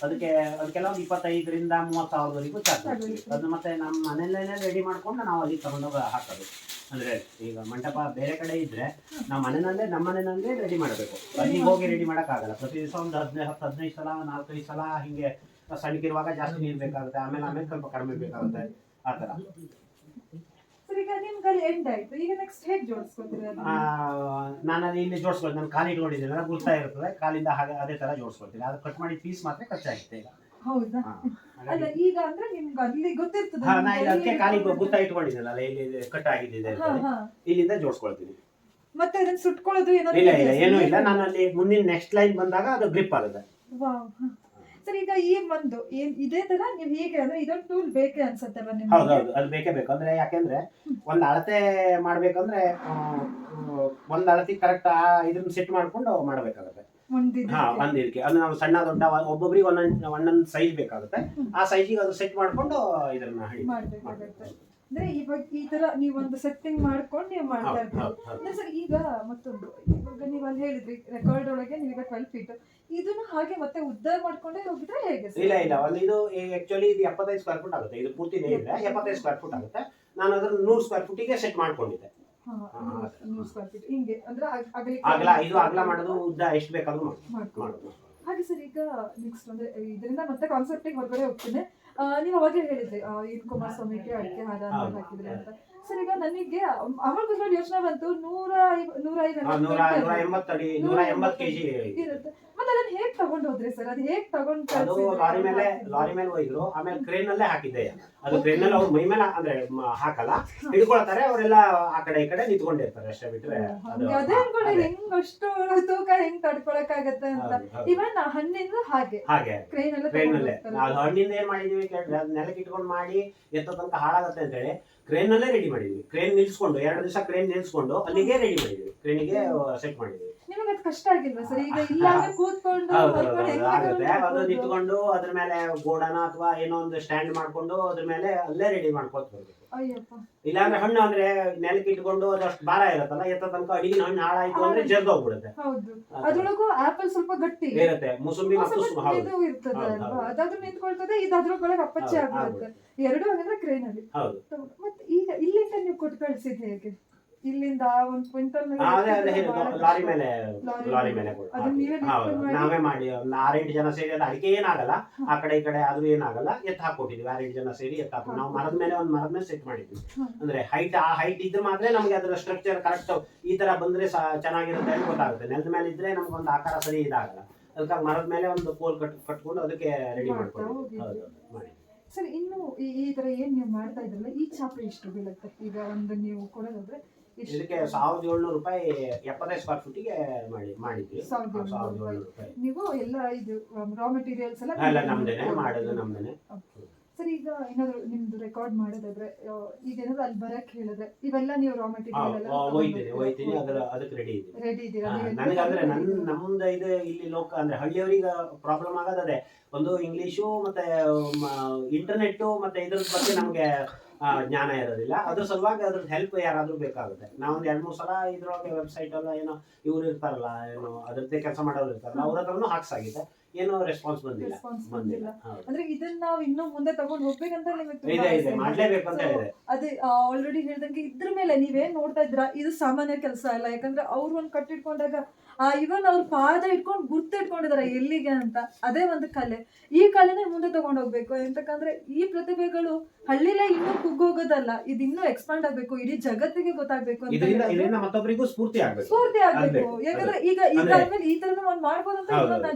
ಅದಕ್ಕೆಲ್ಲ ಒಂದು 25,000 ರಿಂದ 30,000ವರೆಗೂ ಚಾರ್ಜ್ ಮಾಡ್ತೀವಿ. ಅದು ಮತ್ತೆ ನಮ್ಮ ಮನೆಯಲ್ಲೇ ರೆಡಿ ಮಾಡ್ಕೊಂಡು ನಾವು ಅಲ್ಲಿ ತಗೊಂಡೋಗಿ ಹಾಕೋದು. ಅಂದ್ರೆ ಈಗ ಮಂಟಪ ಬೇರೆ ಕಡೆ ಇದ್ರೆ ನಾವು ನಮ್ಮ ಮನೆಯಲ್ಲೇ ರೆಡಿ ಮಾಡಬೇಕು. ಅಲ್ಲಿಗೆ ಹೋಗಿ ರೆಡಿ ಮಾಡೋಕ್ಕಾಗಲ್ಲ. ಪ್ರತಿ ದಿವಸ ಒಂದು 15 ಸಲ 4-5 ಸಲ ಹಿಂಗೆ ಸಣ್ಣಗಿರುವಾಗ ಜಾಸ್ತಿ ನೀರು ಬೇಕಾಗುತ್ತೆ, ಆಮೇಲೆ ಸ್ವಲ್ಪ ಕಡಿಮೆ ಬೇಕಾಗುತ್ತೆ, ಆ ಥರ. ಸರ್ ಈಗ ನಿಮ್ಗೆ ಅಲ್ಲಿ ಎಂಡ್ ಆಯ್ತು, ಈಗ ನೆಕ್ಸ್ಟ್ ಹೇಗೆ ಜೋಡಿಸ್ಕೊತೀರಿ ಅದನ್ನ? ನಾನು ಅದು ಇಲ್ಲಿ ಜೋಡಿಸ್ಕೊಳ್ತೀನಿ. ನಾನು ಕಾಲು ಇಟ್ಕೊಂಡಿದ್ದೀನಲ್ಲ, ಗುರ್ತಾ ಇರ್ತದೆ ಕಾಲಿಂದ, ಹಾಗೆ ಅದೇ ಥರ ಜೋಡಿಸ್ಕೊಳ್ತೀನಿ. ಅದು ಕಟ್ ಮಾಡಿ ಪೀಸ್ ಮಾತ್ರ ಖರ್ಚಾಗುತ್ತೆ ಈಗ. ಹೌದಾ? ಅಲ್ಲ ಈಗ ಅಂದ್ರೆ ನಿಮ್ಗೆ ಅಲ್ಲಿ ಗೊತ್ತಿರ್ತದೆ. ನಾ ಇಲ್ಲಿ ಅದಕ್ಕೆ ಕಾಲಿಗೆ ಗುರ್ತಾ ಇಟ್ಕೊಂಡಿದ್ದೀನಲ್ಲ, ಇಲ್ಲಿ ಕಟ್ ಆಗಿದ್ದಿದೆ, ಇಲ್ಲಿಂದ ಜೋಡಿಸ್ಕೊಳ್ತೀನಿ. ಮತ್ತೆ ಅದನ್ನ ಸುಟ್ಕೊಳ್ಳೋದು ಏನಾದ್ರು? ಇಲ್ಲ ಏನೂ ಇಲ್ಲ. ನಾನು ಅಲ್ಲಿ ಮುಂದಿನ ನೆಕ್ಸ್ಟ್ ಲೈನ್ ಬಂದಾಗ ಅದು ಗ್ರಿಪ್ ಆಗುತ್ತೆ. ಸರ್ ಈಗ ಈ ಒಂದು ಇದೇ ತರ ನೀವು ಹೇಗೆ ಅಂದ್ರೆ ಇದೊಂದು ಟೂಲ್ ಬೇಕೇ ಅನ್ಸುತ್ತಲ್ಲ ನಿಮ್ಗೆ? ಹೌದೌದು, ಅದು ಬೇಕೇ ಬೇಕು. ಅಂದ್ರೆ ಯಾಕೆಂದ್ರೆ ಒಂದ್ ಅಳತೆ ಮಾಡ್ಬೇಕಂದ್ರೆ ಒಂದ್ ಅಳತಿ ಕರೆಕ್ಟ್ ಇದನ್ನ ಸೆಟ್ ಮಾಡ್ಕೊಂಡು ಮಾಡ್ಬೇಕಾಗುತ್ತೆ. ಒಂದ್ ಇದಕ್ಕೆ ಅದು ನಾವು ಸಣ್ಣ ದೊಡ್ಡ ಒಬ್ಬೊಬ್ರಿಗೆ ಒಂದೊಂದು ಸೈಜ್ ಬೇಕಾಗುತ್ತೆ. ಆ ಸೈಜಿಗೆ ಅದು ಸೆಟ್ ಮಾಡ್ಕೊಂಡು ಇದನ್ನ ಮಾಡ್ಬೇಕಾಗುತ್ತೆ. ಅಂದ್ರೆ ಇವಾಗ ಈ ತರ ನೀವು ಒಂದು ಸೆಟ್ಟಿಂಗ್ ಮಾಡ್ಕೊಂಡು ನೀವು ಮಾಡ್ತಾ ಇರ್ತೀವಿ. ಸರ್ ಈಗ ಮತ್ತೊಂದು, ಇವಾಗ ನೀವು ಅಲ್ಲಿ ಹೇಳಿದ್ರಿ ರೆಕಾರ್ಡ್ ಒಳಗೆ ನೀವೀಗ 12 ಫೀಟ್ ಇದನ್ನ ಹಾಗೆ ಮತ್ತೆ ಉದ್ದ ಮಾಡ್ಕೊಂಡೇ ಹೋಗಿದ್ರೆ ಹೇಗೆ? ಇಲ್ಲ ಒಂದು ಇದು ಆಕ್ಚುಲಿ ಇದು 75 ಸ್ಕ್ವೇರ್ ಫುಟ್ ಆಗುತ್ತೆ. ಇದು ಪೂರ್ತಿನೇ ಇದೆ 75 ಸ್ಕ್ವೇರ್ ಫುಟ್ ಆಗುತ್ತೆ. ನಾನು ಅದನ್ನ 100 ಸ್ಕ್ವೇರ್ ಫುಟಿಗೆ ಸೆಟ್ ಮಾಡ್ಕೊಂಡಿದ್ದೆ. 100 ಸ್ಕ್ವೇರ್ ಫೀಟ್ ಹಿಂಗೆ ಅಂದ್ರೆ ಇದು ಅಗಲ ಮಾಡೋದು ಉದ್ದ ಎಷ್ಟು ಬೇಕಾದ್ರೂ ಮಾಡೋದು. ಹಾಗೆ ಸರ್ ಈಗ ನೆಕ್ಸ್ಟ್ ಅಂದ್ರೆ ಇದರಿಂದ ಮತ್ತೆ ಕಾನ್ಸೆಪ್ಟಿಗೆ ಹೊರಗಡೆ ಹೋಗ್ತೀನಿ. ನೀವು ಅವಾಗಲೇ ಹೇಳಿದ್ರಿ ಇನ್ ಕುಮಾರಸ್ವಾಮಿಗೆ ಅಡಿಕೆ ಹಾರ ಹಾಕಿದ್ರಿ ಅಂತ. ಸರ್ ಈಗ ನನಗೆ ಅವಾಗ ಯೋಚನೆ ಬಂತು 180 ಕೆಜಿ ಇರುತ್ತೆ. ಮತ್ತೆ ಅದನ್ನ ಹೇಗ್ ತಗೊಂಡ್ ಹೋದ್ರಿ ಸರ್? ಅದು ಹೇಗ್ ತಗೊಂಡ್ ಅದು ಲಾರಿ ಮೇಲೆ ಹೋಯ್ದ್ರು. ಆಮೇಲೆ ಕ್ರೇನ್ ಅಲ್ಲೇ ಹಾಕಿದ್ದೆ. ಅದು ಕ್ರೇನ್ ಅಲ್ಲಿ ಅವ್ರ ಮೈ ಮೇಲೆ ಅಂದ್ರೆ ಹಾಕಲ್ಲ, ಹಿಡ್ಕೊಳ್ತಾರೆ ಅವರೆಲ್ಲ. ಆ ಕಡೆ ಈ ಕಡೆ ನಿಂತ್ಕೊಂಡಿರ್ತಾರೆ ಅಷ್ಟೇ, ಬಿಟ್ರೆ ಅದೇ ಅನ್ಕೊಂಡೆ ಹೆಂಗ್ ಅಷ್ಟು ತೂಕ ಹೆಂಗ್ ತಡ್ಕೊಳಕ್ ಆಗತ್ತೆ ಅಂತ. ಇವನ್ ಹಣ್ಣಿಂದ ಹಾಗೆ ಕ್ರೇನ್ ಅಲ್ಲೇ ಅದು ಹಣ್ಣಿಂದ ಏನ್ ಮಾಡಿದೀವಿ ಕೇಳಿದ್ರೆ, ಅದ್ ನೆಲಕ್ಕೆ ಇಟ್ಕೊಂಡು ಮಾಡಿ ಎತ್ತ ತನಕ ಹಾಳಾಗತ್ತೆ ಅಂತ ಹೇಳಿ ಕ್ರೇನ್ ಅಲ್ಲೇ ರೆಡಿ ಮಾಡಿದ್ವಿ. ಕ್ರೇನ್ ನಿಲ್ಸ್ಕೊಂಡು 2 ದಿವಸ ಕ್ರೇನ್ ನಿಲ್ಸ್ಕೊಂಡು ಅಲ್ಲಿಗೆ ರೆಡಿ ಮಾಡಿದ್ವಿ, ಕ್ರೇನಿಗೆ ಸೆಟ್ ಮಾಡಿದ್ವಿ. ನಿಮಗೆ ಅದು ಕಷ್ಟ ಆಗಿಲ್ವಾ ಸರ್? ಈಗ ಇಲ್ಲ ಕೂತ್ಕೊಂಡು ಆಗುತ್ತೆ, ಅದು ನಿಂತ್ಕೊಂಡು ಅದ್ರ ಮೇಲೆ ಗೋಡನ ಅಥವಾ ಏನೋ ಒಂದು ಸ್ಟ್ಯಾಂಡ್ ಮಾಡ್ಕೊಂಡು ಅದ್ರ ಮೇಲೆ ಅಲ್ಲೇ ರೆಡಿ ಮಾಡ್ಕೊತ ಬರ್ಬೇಕು. ಇಲ್ಲಾಂದ್ರೆ ಹಣ್ಣು ಅಂದ್ರೆ ನೆಲಕ್ಕೆ ಇಟ್ಕೊಂಡು ಅದಷ್ಟು ಭಾರ ಇರುತ್ತಲ್ಲ, ಎತ್ತ ತನಕ ಅಡಿಗಿನ ಹಣ್ಣು ಹಾಳಾಯ್ತು ಅಂದ್ರೆ ಜರ್ದೋಗ್ಬಿಡುತ್ತೆ. ಅದ್ರೊಳಗೂ ಆಪಲ್ ಸ್ವಲ್ಪ ಗಟ್ಟಿ ಇರುತ್ತೆ, ಮುಸುಂಬಿ ಮತ್ತು ಇರ್ತದೆ ಅಲ್ವಾ, ಅದಾದ್ರೂ ನಿಂತ್ಕೊಳ್ತದೆ, ಇದು ಅದ್ರೊಳಗೆ ಅಪ್ಪಚ್ಚೆ ಆಗ್ಬಿಡುತ್ತೆ. ಎರಡು ಹಂಗಂದ್ರೆ ಕ್ರೇನ್ ಅಲ್ಲಿ. ಮತ್ತೆ ಈಗ ಇಲ್ಲಿಂದ ನೀವು ಕೊಟ್ಟು ಕಳ್ಸಿದ್ ಹೇಗೆ? ಇಲ್ಲಿಂದ ಒಂದು ಕ್ವಿಂಟಲ್ ಲಾರಿ ಮೇಲೆ ನಾವೇ ಮಾಡಿ 6-8 ಜನ ಸೇರಿ, ಅದು ಅಡಿಕೆ ಏನಾಗಲ್ಲ, ಆ ಕಡೆ ಈ ಕಡೆ ಆದ್ರೂ ಏನಾಗಲ್ಲ, ಎತ್ತು ಹಾಕೊಟ್ಟಿದ್ವಿ. 6-8 ಜನ ಸೇರಿ ಎತ್ತು ಹಾಕಿ ನಾವು ಮರದ ಮೇಲೆ ಸೆಟ್ ಮಾಡಿದ್ವಿ. ಅಂದ್ರೆ ಹೈಟ್ ಇದ್ರೆ ಮಾತ್ರ ನಮ್ಗೆ ಅದರ ಸ್ಟ್ರಕ್ಚರ್ ಕರೆಕ್ಟ್ ಈ ತರ ಬಂದ್ರೆ ಚೆನ್ನಾಗಿರುತ್ತೆ ಅಂತ ಗೊತ್ತಾಗುತ್ತೆ. ನೆಲದ ಮೇಲೆ ಇದ್ರೆ ನಮ್ಗೊಂದು ಆಕಾರ ಸರಿ ಇದಾಗಲ್ಲ. ಅದಕ್ಕಾಗಿ ಮರದ ಮೇಲೆ ಒಂದು ಕೋಲ್ ಕಟ್ಕೊಂಡು ಅದಕ್ಕೆ ರೆಡಿ ಮಾಡ್ಕೊಂಡು ಮಾಡಿ. ಸರ್ ಇನ್ನು ಈ ತರ ಏನ್ ನೀವು ಮಾಡ್ತಾ ಇದ್ರಲ್ಲ, ಈ ಚಾಪೆ ಎಷ್ಟು ಬೀಳುತ್ತೆ ಈಗ ಒಂದು ನೀವು ಕೊಡೋದಾದ್ರೆ? ಇದಕ್ಕೆ 1700 ರೂಪಾಯಿ 75 ಸ್ಕ್ವೇರ್ ಫುಟಿಗೆ ಮಾಡಿದ್ವಿ. 1700 ರೂಪಾಯಿ. ನೀವು ಎಲ್ಲ ಇದು ರಾ ಮೆಟೀರಿಯಲ್ಸ್ ಎಲ್ಲ ನಮ್ದೇನೆ ಮಾಡೋದು, ನಮ್ದೇನೆ. ಸರ್ ಈಗ ಏನಾದ್ರು ನಿಮ್ದು ರೆಕಾರ್ಡ್ ಮಾಡೋದಾದ್ರೆ, ಈಗ ಏನಾದ್ರು ಅಲ್ಲಿ ಬರಕ್ ಹೇಳಿದ್ರೆ ಇವೆಲ್ಲ ನೀವು ರಾ ಮೆಟೀರಿಯಲ್ ಎಲ್ಲ ಹೋಯ್ತೀನಿ ಅದಕ್ಕೆ ರೆಡಿ ಇದ್ದೀರಾ? ನನಗಂದ್ರೆ ನಮ್ದು ಇದು ಇಲ್ಲಿ ಅಂದ್ರೆ ಹಳ್ಳಿಯವರಿಗೆ ಪ್ರಾಬ್ಲಮ್ ಆಗೋದೇ ಒಂದು ಇಂಗ್ಲಿಷು ಮತ್ತೆ ಇಂಟರ್ನೆಟ್ ಮತ್ತೆ ಇದ್ರ ಬಗ್ಗೆ ನಮ್ಗೆ ಜ್ಞಾನ ಇರೋದಿಲ್ಲ. ಅದ್ರ ಸಲುವಾಗಿ ಅದ್ರ ಹೆಲ್ಪ್ ಯಾರಾದ್ರೂ ಬೇಕಾಗುತ್ತೆ. ನಾವೊಂದು 2-3 ಸಲ ಇದ್ರೊಳಗೆ ವೆಬ್ಸೈಟ್ ಎಲ್ಲ ಏನೋ ಇವ್ರು ಇರ್ತಾರಲ್ಲ, ಏನೋ ಅದ್ರದ್ದೇ ಕೆಲಸ ಮಾಡೋರು ಇರ್ತಾರಲ್ಲ, ಅವ್ರ ಹತ್ರನೂ ಹಾಕ್ಸಾಗಿದೆ, ಏನೋ ರೆಸ್ಪಾನ್ಸ್ ಬಂದಿಲ್ಲ. ಅಂದ್ರೆ ಇದನ್ನ ನಾವು ಇನ್ನು ಮುಂದೆ ತಗೊಂಡು ಹೋಗ್ಬೇಕಂತ ಮಾಡ್ಲೇಬೇಕು ಅಂತ ಇದೆ. ಅದೇ ಆಲ್ರೆಡಿ ಹೇಳ್ದಂಗೆ ಇದ್ರ ಮೇಲೆ ನೀವೇನ್ ನೋಡ್ತಾ ಇದ್ರ, ಇದು ಸಾಮಾನ್ಯ ಕೆಲಸ ಅಲ್ಲ. ಯಾಕಂದ್ರೆ ಅವ್ರು ಒಂದ್ ಕಟ್ಟಿಟ್ಕೊಂಡಾಗ ಇವನ್ ಅವ್ರ ಪಾದ ಇಟ್ಕೊಂಡು ಗುರ್ತು ಇಟ್ಕೊಂಡಿದಾರೆ ಎಲ್ಲಿಗೆ ಅಂತ. ಅದೇ ಒಂದು ಕಲೆ. ಈ ಕಲೆನೇ ಮುಂದೆ ತಗೊಂಡ್ ಹೋಗ್ಬೇಕು. ಎಂತಕಂದ್ರೆ ಈ ಪ್ರತಿಭೆಗಳು ಹಳ್ಳಿಲೇ ಇನ್ನೂ ಕುಗ್ಗೋಗೋದಲ್ಲ, ಇದು ಇನ್ನೂ ಎಕ್ಸ್ಪಾಂಡ್ ಆಗ್ಬೇಕು, ಇಡೀ ಜಗತ್ತಿಗೆ ಗೊತ್ತಾಗ್ಬೇಕು ಅಂತ. ಮತ್ತೊಬ್ಬರಿಗೂ ಸ್ಫೂರ್ತಿ ಆಗ್ಬೇಕು. ಯಾಕಂದ್ರೆ ಈಗ ಈ ತರ ಒಂದ್ ಮಾಡ್ಬೋದು ಅಂತ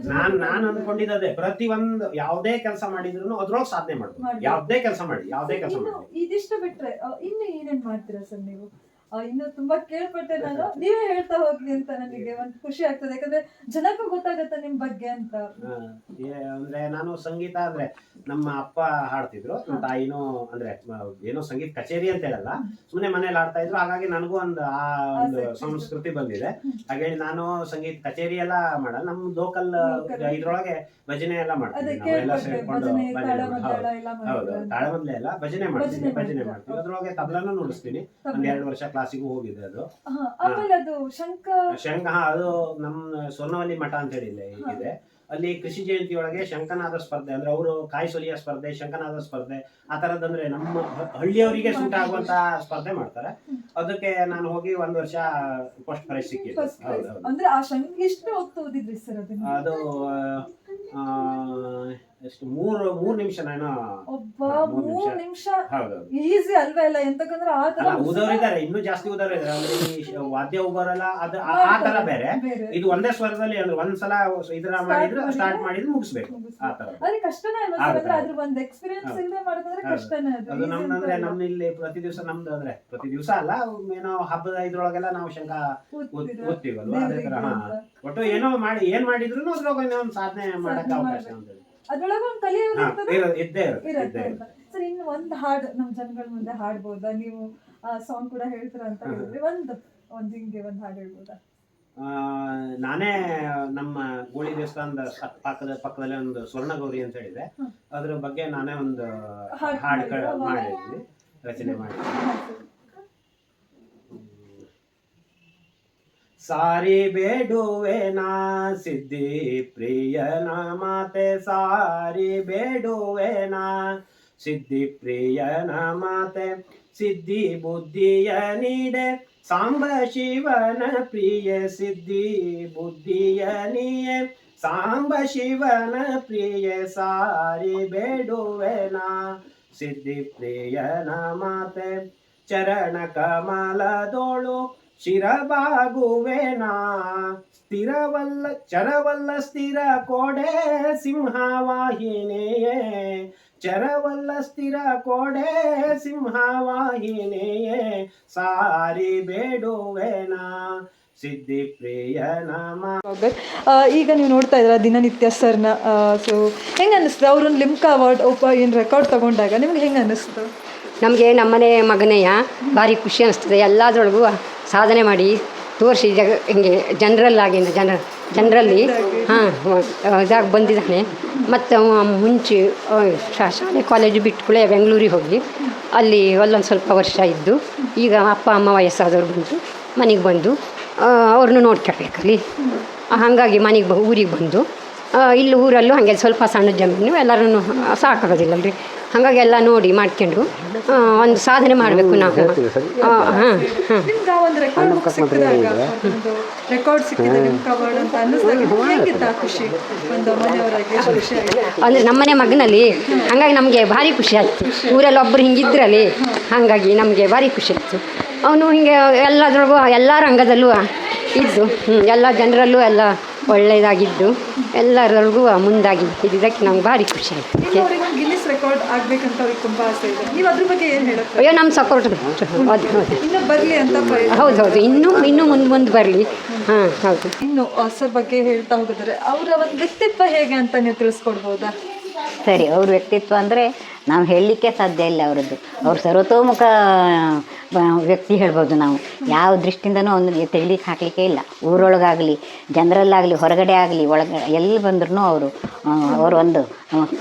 ನಾನು ಅನ್ಕೊಂಡಿದ್ದೆ. ಪ್ರತಿ ಒಂದು ಯಾವ್ದೇ ಕೆಲಸ ಮಾಡಿದ್ರು ಅದ್ರೊಳಗೆ ಸಾಧನೆ ಮಾಡ್ಬೋದು. ಯಾವ್ದೇ ಕೆಲಸ ಮಾಡಿ ಇದಿಷ್ಟು ಬಿಟ್ರೆ ಇನ್ನು ಏನೇನ್ ಮಾಡ್ತೀರಾ ಸರ್ ನೀವು? ಇನ್ನು ತುಂಬಾ ಕೇಳ್ಪಟ್ಟೆ ನಾನು, ನೀವೇ ಹೇಳ್ತಾ ಹೋಗ್ಲಿ ಅಂತ ನನಗೆ ಒಂದು ಖುಷಿ ಆಗ್ತದೆ. ಯಾಕಂದ್ರೆ ಜನಕ್ಕೂ ಗೊತ್ತಾಗತ್ತೆ ನಿಮ್ ಬಗ್ಗೆ ಅಂತ. ಅಂದ್ರೆ ನಾನು ಸಂಗೀತ ಅಂದ್ರೆ ನಮ್ಮ ಅಪ್ಪ ಹಾಡ್ತಿದ್ರು, ನಮ್ಮ ತಾಯಿನೂ ಅಂದ್ರೆ ಏನೋ ಸಂಗೀತ ಕಚೇರಿ ಅಂತ ಹೇಳಲ್ಲ, ಸುಮ್ಮನೆ ಮನೇಲಿ ಹಾಡ್ತಾ ಇದ್ರು. ಹಾಗಾಗಿ ನನಗೂ ಒಂದು ಸಂಸ್ಕೃತಿ ಬಂದಿದೆ. ಹಾಗಾಗಿ ನಾನು ಸಂಗೀತ ಕಚೇರಿ ಎಲ್ಲ ಮಾಡಲ್ಲ, ನಮ್ ಲೋಕಲ್ ಇದ್ರೊಳಗೆ ಭಜನೆ ಎಲ್ಲ ಮಾಡ್ತೀವಿ. ನಾವೆಲ್ಲ ಸೇರ್ಕೊಂಡು ಹೌದು, ತಾಳಮದ್ಲೆ ಎಲ್ಲ ಭಜನೆ ಮಾಡ್ತೀವಿ. ಅದ್ರೊಳಗೆ ತಬಲಾನು ನುಡಿಸ್ತೀನಿ. ಒಂದ್ 2 ವರ್ಷ ಕ್ಲಾಸಿಗೂ ಹೋಗಿದೆ. ಅದು ಶಂಖ ಅದು ನಮ್ಮ ಸ್ವರ್ಣವಲ್ಲಿ ಮಠ ಅಂತ ಹೇಳಿ ಇದೆ. ಅಲ್ಲಿ ಕೃಷಿ ಜಯಂತಿ ಒಳಗೆ ಶಂಕನಾದ ಸ್ಪರ್ಧೆ ಅಂದ್ರೆ ಅವರು ಕಾಯಿ ಸುಲಿಯ ಸ್ಪರ್ಧೆ, ಶಂಕನಾದ ಸ್ಪರ್ಧೆ ಆ ತರದಂದ್ರೆ ನಮ್ಮ ಹಳ್ಳಿಯವರಿಗೆ ಸೂಟ್ ಆಗುವಂತ ಸ್ಪರ್ಧೆ ಮಾಡ್ತಾರೆ. ಅದಕ್ಕೆ ನಾನು ಹೋಗಿ 1 ವರ್ಷ ಫಸ್ಟ್ ಪ್ರೈಸ್ ಸಿಕ್ಕಿದೆ. ಅಂದ್ರೆ ಆ ಎಷ್ಟು ಹೊತ್ತು ಓದಿದ್ರಿ ಸರ್ ಅದನ್ನ? ಅದು ಎಷ್ಟು 3 ನಿಮಿಷ ನಾನು ಒಬ್ಬ 3 ನಿಮಿಷ ಹೌದು ಈಸಿ ಅಲ್ವೇ ಇಲ್ಲ ಎಂತಕಂದ್ರೆ ಆ ತರ ಊದೋರಿದ್ದಾರೆ, ಇನ್ನೂ ಜಾಸ್ತಿ ಊದೋರಿದ್ದಾರೆ. ಅಂದ್ರೆ ಈ ವಾದ್ಯ ಊಬರಲ್ಲ ಅದು ಆ ತರ ಬೇರೆ. ಇದು ಒಂದೇ ಸ್ವರದಲ್ಲಿ ಅಂದ್ರೆ ಒಂದ್ಸಲ ಇದರ ಮಾಡಿದ್ರೆ ಸ್ಟಾರ್ಟ್ ಮಾಡಿದ್ರೆ ಮುಗಿಸ್ಬೇಕು ಆ ತರ. ಅದೇ ಕಷ್ಟನೇ ಅಲ್ವಾ ಸರ್? ಅಂದ್ರೆ ಅದ್ರ ಒಂದು ಎಕ್ಸ್ಪೀರಿಯನ್ಸ್ ಇಲ್ಲದೆ ಮಾಡಿದ್ರೆ ಕಷ್ಟನೇ ಅದು ನಮ್ದಂದ್ರೆ ನಮ್ಮಲ್ಲಿ ಪ್ರತಿ ದಿವಸ ನಮ್ದು ಅಂದ್ರೆ ಪ್ರತಿ ದಿವಸ ಅಲ್ಲ, ಏನೋ ಹಬ್ಬದ ಇದ್ರೊಳಗೆಲ್ಲ ನಾವು ಶಂಕ ಓದ್ತೀವಲ್ವಾ, ಅದೇ ತರ. ಒಟ್ಟು ಏನೋ ಮಾಡಿ ಏನ್ ಮಾಡಿದ್ರು ಅದ್ರೊಳಗೆ ಒಂದು ಸಾಧನೆ ಮಾಡಕ್ಕೆ ಅವಕಾಶ ಅಂತ ಅದ್ರೊಳಗೆ ಒಂದು ಕಲಿಯೋದು ಇದ್ದೇ ಇರುತ್ತೆ. ಸರ್ ಇನ್ನು ಒಂದು ಹಾಡು ನಮ್ಮ ಜನಗಳ ಮುಂದೆ ಹಾಡ್ಬೋದಾ? ನೀವು ಸಾಂಗ್ ಕೂಡ ಹೇಳ್ತೀರಾ ಅಂತ ಹೇಳಿದ್ರಿ, ಒಂದು ಹಿಂಗೆ ಒಂದು ಹಾಡು ಹೇಳ್ಬೋದಾ? ನಾನೇ ನಮ್ಮ ಗೋಳಿ ದೇವಸ್ಥಾನದ ಪಕ್ಕದಲ್ಲಿ ಒಂದು ಸ್ವರ್ಣಗೌರಿ ಅಂತ ಹೇಳಿದೆ, ಅದ್ರ ಬಗ್ಗೆ ನಾನೇ ಒಂದು ಹಾಡು ಮಾಡಿದ್ವಿ, ರಚನೆ ಮಾಡಿದ್ವಿ. ಸಾರಿ ಬೇಡುವೆನಾ ಸಿದ್ಧಿ ಪ್ರಿಯನ ಮಾತೆ, ಸಾರಿ ಬೇಡುವೆನಾ ಸಿದ್ಧಿ ಪ್ರಿಯನ ಮಾತೆ, ಸಿದ್ಧಿ ಬುದ್ಧಿಯ ನೀಡೆ ಸಾಂಬ ಶಿವನ ಪ್ರಿಯ, ಸಿದ್ಧಿ ಬುದ್ಧಿಯ ನೀಯೆ ಸಾಂಬ ಶಿವನ ಪ್ರಿಯ, ಸಾರಿ ಬೇಡುವೆನಾ ಸಿದ್ಧಿ ಪ್ರಿಯನ ಮಾತೆ, ಚರಣ ಕಮಲದೋಳು ಶಿರಬಾಗುವೆನಾ, ಸ್ಥಿರವಲ್ಲ ಚರವಲ್ಲ ಸ್ಥಿರ ಕೋಡೆ ಸಿಂಹವಾಹಿನಿಯೇ, ಚರವಲ್ಲ ಸ್ಥಿರ ಕೋಡೆ ಸಿಂಹವಾಹಿನಿಯೇ, ಸಾರಿ ಬೇಡುವೆನಾ ಸಿದ್ಧಿ ಪ್ರಿಯನ. ಈಗ ನೀವು ನೋಡ್ತಾ ಇದ್ದೀರಾ ದಿನನಿತ್ಯ ಸರ್ನ. ಸೊ ಹೆಂಗೆ ಅನ್ನಿಸ್ತು ಅವ್ರೊಂದು ಲಿಮ್ಕಾ ಅವಾರ್ಡ್ ಏನು ರೆಕಾರ್ಡ್ ತಗೊಂಡಾಗ ನಿಮ್ಗೆ ಹೆಂಗೆ ಅನ್ನಿಸ್ತು? ನಮಗೆ ನಮ್ಮನೆ ಮಗನೆಯ ಭಾರಿ ಖುಷಿ ಅನಿಸ್ತದೆ. ಎಲ್ಲದರೊಳಗೂ ಸಾಧನೆ ಮಾಡಿ ತೋರಿಸಿ ಹಿಂಗೆ ಜನರಲ್ಲಿ ಇದಾಗಿ ಬಂದಿದ್ದಾನೆ. ಮತ್ತು ಮುಂಚೆ ಶಾಲೆ ಕಾಲೇಜು ಬಿಟ್ಟು ಕೂಡ ಬೆಂಗಳೂರಿಗೆ ಹೋಗಿ ಅಲ್ಲಿ ಅಲ್ಲೊಂದು ಸ್ವಲ್ಪ ವರ್ಷ ಇದ್ದು, ಈಗ ಅಪ್ಪ ಅಮ್ಮ ವಯಸ್ಸಾದವ್ರು ಬಂದು ಮನೆಗೆ ಬಂದು ಅವ್ರನ್ನೂ ನೋಡ್ಕೊಳ್ಬೇಕಲ್ಲಿ. ಹಾಗಾಗಿ ಊರಿಗೆ ಬಂದು ಇಲ್ಲಿ ಊರಲ್ಲೂ ಹಾಗೆ ಸ್ವಲ್ಪ ಸಣ್ಣ ಜಮೀನು ಎಲ್ಲರೂ ಸಾಕಾಗೋದಿಲ್ಲಲ್ರಿ, ಹಾಗಾಗಿ ಎಲ್ಲ ನೋಡಿ ಮಾಡ್ಕೊಂಡು ಒಂದು ಸಾಧನೆ ಮಾಡಬೇಕು ನಾವು. ಅಂದರೆ ನಮ್ಮನೆ ಮಗನಲ್ಲಿ ಹಾಗಾಗಿ ನಮಗೆ ಭಾರಿ ಖುಷಿ ಆಯಿತು. ಊರಲ್ಲಿ ಒಬ್ಬರು ಹಿಂಗಿದ್ರಲ್ಲಿ ಹಾಗಾಗಿ ನಮಗೆ ಭಾರಿ ಖುಷಿ ಆಯಿತು. ಅವನು ಹಿಂಗೆ ಎಲ್ಲದ್ರೊಳಗೂ ಎಲ್ಲ ರಂಗದಲ್ಲೂ ಇದ್ದು ಎಲ್ಲ ಜನರಲ್ಲೂ ಎಲ್ಲ ಒಳ್ಳೆಯದಾಗಿದ್ದು ಎಲ್ಲರೊಳಗೂ ಮುಂದಾಗಿ ಇದಕ್ಕೆ ನಮ್ಗೆ ಭಾರಿ ಖುಷಿ ಆಯಿತು. ಗಿನ್ನಿಸ್ ರೆಕಾರ್ಡ್ ಆಗಬೇಕಂತ ಅವ್ರಿಗೆ ತುಂಬ ಆಸೆ ಇದೆ. ನೀವು ಅದ್ರ ಬಗ್ಗೆ ಏನು ಹೇಳುತ್ತೆ? ಅಯ್ಯೋ ನಮ್ಮ ಸಪೋರ್ಟ್ ಇನ್ನೂ ಬರಲಿ ಅಂತ. ಹೌದು ಇನ್ನೂ ಮುಂದೆ ಬರಲಿ. ಹಾಂ ಹೌದು. ಇನ್ನು ಸರ್ ಬಗ್ಗೆ ಹೇಳ್ತಾ ಹೋಗಿದ್ರೆ ಅವರ ಒಂದು ವ್ಯಕ್ತಿತ್ವ ಹೇಗೆ ಅಂತ ನೀವು ತಿಳಿಸ್ಕೊಡ್ಬೋದಾ? ಸರಿ, ಅವ್ರ ವ್ಯಕ್ತಿತ್ವ ಅಂದರೆ ನಾವು ಹೇಳಲಿಕ್ಕೆ ಸಾಧ್ಯ ಇಲ್ಲ ಅವರದ್ದು. ಅವ್ರು ಸರ್ವತೋಮುಖ ವ್ಯಕ್ತಿ ಹೇಳ್ಬೋದು ನಾವು. ಯಾವ ದೃಷ್ಟಿಯಿಂದನೂ ಅವ್ನು ತೆಗಿಲಿಕ್ಕೆ ಹಾಕಲಿಕ್ಕೆ ಇಲ್ಲ. ಊರೊಳಗಾಗಲಿ ಜನರಲ್ಲಾಗಲಿ ಹೊರಗಡೆ ಆಗಲಿ ಒಳಗಡೆ ಎಲ್ಲಿ ಬಂದ್ರೂ ಅವರು ಒಂದು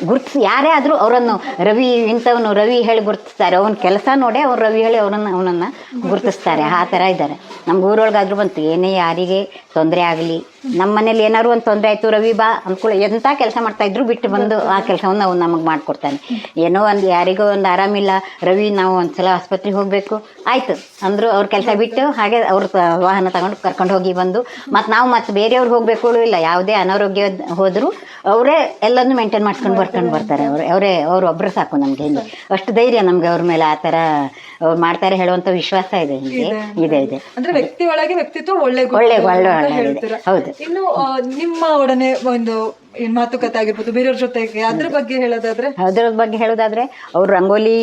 ಗುರುತಿಸಿ ಯಾರೇ ಆದರೂ ಅವರನ್ನು ರವಿ ಇಂಥವನು ರವಿ ಹೇಳಿ ಗುರುತಿಸ್ತಾರೆ. ಅವನ ಕೆಲಸ ನೋಡೇ ಅವ್ರು ರವಿ ಹೇಳಿ ಅವನನ್ನು ಗುರುತಿಸ್ತಾರೆ. ಆ ಥರ ಇದ್ದಾರೆ. ನಮ್ಮ ಊರೊಳಗಾದ್ರೂ ಬಂತು ಏನೇ ಯಾರಿಗೆ ತೊಂದರೆ ಆಗಲಿ, ನಮ್ಮ ಮನೇಲಿ ಏನಾದ್ರು ಒಂದು ತೊಂದರೆ ಆಯಿತು ರವಿ ಬಾ ಅಂದ್ಕೊಳ್ಳಿ, ಎಂಥ ಕೆಲಸ ಮಾಡ್ತಾಯಿದ್ರು ಬಿಟ್ಟು ಬಂದು ಆ ಕೆಲಸವನ್ನು ಅವ್ನು ನಮಗೆ ಮಾಡಿಕೊಡ್ತಾನೆ. ಏನೋ ಒಂದು ಯಾರಿಗೋ ಒಂದು ಆರಾಮಿಲ್ಲ ರವಿ ನಾವು ಒಂದು ಸಲ ಆಸ್ಪತ್ರೆಗೆ ಹೋಗಬೇಕು ಆಯಿತು ಅಂದರು, ಅವ್ರ ಕೆಲಸ ಬಿಟ್ಟು ಹಾಗೆ ಅವ್ರ ವಾಹನ ತಗೊಂಡು ಕರ್ಕೊಂಡು ಹೋಗಿ ಬಂದು ಮತ್ತು ನಾವು ಮತ್ತು ಬೇರೆಯವ್ರು ಹೋಗಬೇಕು ಇಲ್ಲ, ಯಾವುದೇ ಅನಾರೋಗ್ಯ ಹೋದರೂ ಅವರೇ ಎಲ್ಲನೂ ಮೇಂಟೈನ್ ಮಾಡ್ಕೊಂಡು ಬರ್ತಾರೆ. ಅವರು ಒಬ್ಬರು ಸಾಕು ನಮಗೆ. ಹಿಂಗೆ ಅಷ್ಟು ಧೈರ್ಯ ನಮಗೆ ಅವ್ರ ಮೇಲೆ. ಆ ಥರ ಅವ್ರು ಮಾಡ್ತಾರೆ ಹೇಳುವಂಥ ವಿಶ್ವಾಸ ಇದೆ. ಇದೆ ಅಂದ್ರೆ ವ್ಯಕ್ತಿ ಒಳಗೆ ವ್ಯಕ್ತಿತ್ವ ಒಳ್ಳೆ ಹೌದು. ಇನ್ನು ನಿಮ್ಮ ಒಡನೆ ಒಂದು ಮಾತುಕತೆ ಆಗಿರ್ಬೋದು ಬೇರೆಯವ್ರ ಜೊತೆಗೆ ಅದ್ರ ಬಗ್ಗೆ ಹೇಳೋದಾದ್ರೆ ಅವ್ರು ರಂಗೋಲಿ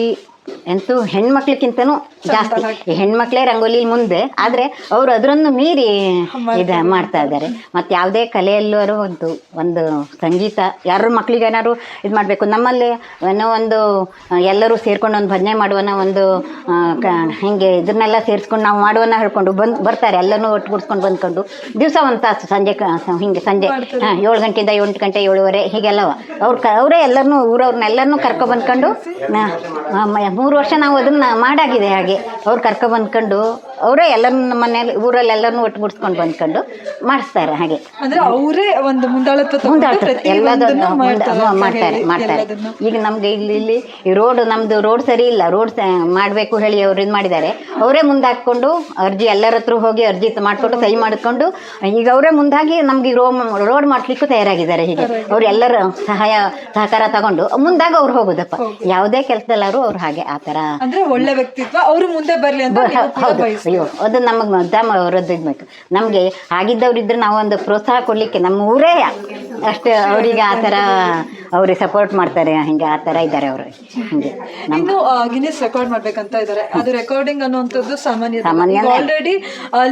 ಅಂತೂ ಹೆಣ್ಮಕ್ಳಿಗಿಂತನೂ ಜಾಸ್ತಿ ಹೆಣ್ಮಕ್ಳೇ ರಂಗೋಲಿ ಮುಂದೆ, ಆದರೆ ಅವರು ಅದರನ್ನು ಮೀರಿ ಇದು ಮಾಡ್ತಾ ಇದ್ದಾರೆ. ಮತ್ತು ಯಾವುದೇ ಕಲೆಯಲ್ಲೂ ಒಂದು ಸಂಗೀತ ಯಾರ ಮಕ್ಳಿಗೆ ಏನಾದ್ರು ಇದು ಮಾಡಬೇಕು. ನಮ್ಮಲ್ಲಿ ಏನೋ ಒಂದು ಎಲ್ಲರೂ ಸೇರ್ಕೊಂಡು ಒಂದು ಭಜನೆ ಮಾಡುವನ ಒಂದು ಹೀಗೆ ಇದನ್ನೆಲ್ಲ ಸೇರಿಸ್ಕೊಂಡು ನಾವು ಮಾಡುವನ್ನ ಹೇಳ್ಕೊಂಡು ಬರ್ತಾರೆ. ಎಲ್ಲನೂ ಒಟ್ಟುಗೂಡಿಸ್ಕೊಂಡು ಬಂದ್ಕೊಂಡು ದಿವಸ ಒಂದು ತಾಸು ಸಂಜೆ 7 ಗಂಟೆಯಿಂದ 8 ಗಂಟೆ 7:30 ಹೀಗೆಲ್ಲವ ಅವರೇ ಎಲ್ಲರನ್ನೂ ಊರವ್ರನ್ನೆಲ್ಲರನ್ನೂ ಕರ್ಕೊಬಂದ್ಕೊಂಡು 3 ವರ್ಷ ನಾವು ಅದನ್ನು ಮಾಡಾಗಿದೆ. ಹಾಗೆ ಅವ್ರು ಕರ್ಕೊಬಂದ್ಕೊಂಡು ಅವರೇ ಎಲ್ಲರನ್ನ ನಮ್ಮ ಮನೇಲಿ ಊರಲ್ಲಿ ಎಲ್ಲರನ್ನೂ ಒಟ್ಟುಗೂಡಿಸ್ಕೊಂಡು ಬಂದ್ಕೊಂಡು ಮಾಡಿಸ್ತಾರೆ. ಹಾಗೆ ಅಂದ್ರೆ ಅವರೇ ಒಂದು ಮುಂದಾಳತ್ವ ಎಲ್ಲದನ್ನು ಮಾಡ್ತಾರೆ. ಈಗ ನಮ್ಗೆ ಇಲ್ಲಿ ಈ ನಮ್ದು ರೋಡ್ ಸರಿ ಇಲ್ಲ, ರೋಡ್ ಮಾಡಬೇಕು ಹೇಳಿ ಅವ್ರು ಇದು ಮಾಡಿದ್ದಾರೆ. ಅವರೇ ಮುಂದಾಕೊಂಡು ಅರ್ಜಿ ಎಲ್ಲರ ಹತ್ರ ಹೋಗಿ ಅರ್ಜಿ ಮಾಡಿಕೊಂಡು ಸಹಿ ಮಾಡಿಕೊಂಡು ಈಗ ಅವರೇ ಮುಂದಾಗಿ ನಮ್ಗೆ ರೋಡ್ ಮಾಡ್ಲಿಕ್ಕೂ ತಯಾರಾಗಿದ್ದಾರೆ. ಹೀಗೆ ಅವ್ರು ಎಲ್ಲರ ಸಹಕಾರ ತಗೊಂಡು ಮುಂದಾಗ ಅವ್ರು ಹೋಗೋದಪ್ಪ, ಯಾವುದೇ ಕೆಲಸದಲ್ಲಾರು ಅವ್ರು ಹಾಗೆ ಆ ಥರ ಅಂದ್ರೆ ಒಳ್ಳೆ ವ್ಯಕ್ತಿತ್ವ, ಅವರು ಮುಂದೆ ಬರ್ಲಿ ಅಂತ. ಹೌದು, ಅಯ್ಯೋ ಅದು ನಮಗೆ ಮದ್ದಮ್ಮ ಅವರದ್ದು ಇದ್ಬೇಕು. ನಮಗೆ ಆಗಿದ್ದವ್ರಿದ್ರೆ ನಾವು ಒಂದು ಪ್ರೋತ್ಸಾಹ ಕೊಡ್ಲಿಕ್ಕೆ ನಮ್ಮ ಊರೇ ಅಷ್ಟೇ ಅವರಿಗೆ ಆ ಥರ ಅವ್ರಿಗೆ ಸಪೋರ್ಟ್ ಮಾಡ್ತಾರೆ. ಹಿಂಗೆ ಆ ಥರ ಇದ್ದಾರೆ ಅವರು. ಹಿಂಗೆ ಇನ್ನು ಗಿನ್ನಿಸ್ ರೆಕಾರ್ಡ್ ಮಾಡ್ಬೇಕಂತ ಇದ್ದಾರೆ. ಅದು ರೆಕಾರ್ಡಿಂಗ್ ಅನ್ನುವಂಥದ್ದು ಸಾಮಾನ್ಯ. ಆಲ್ರೆಡಿ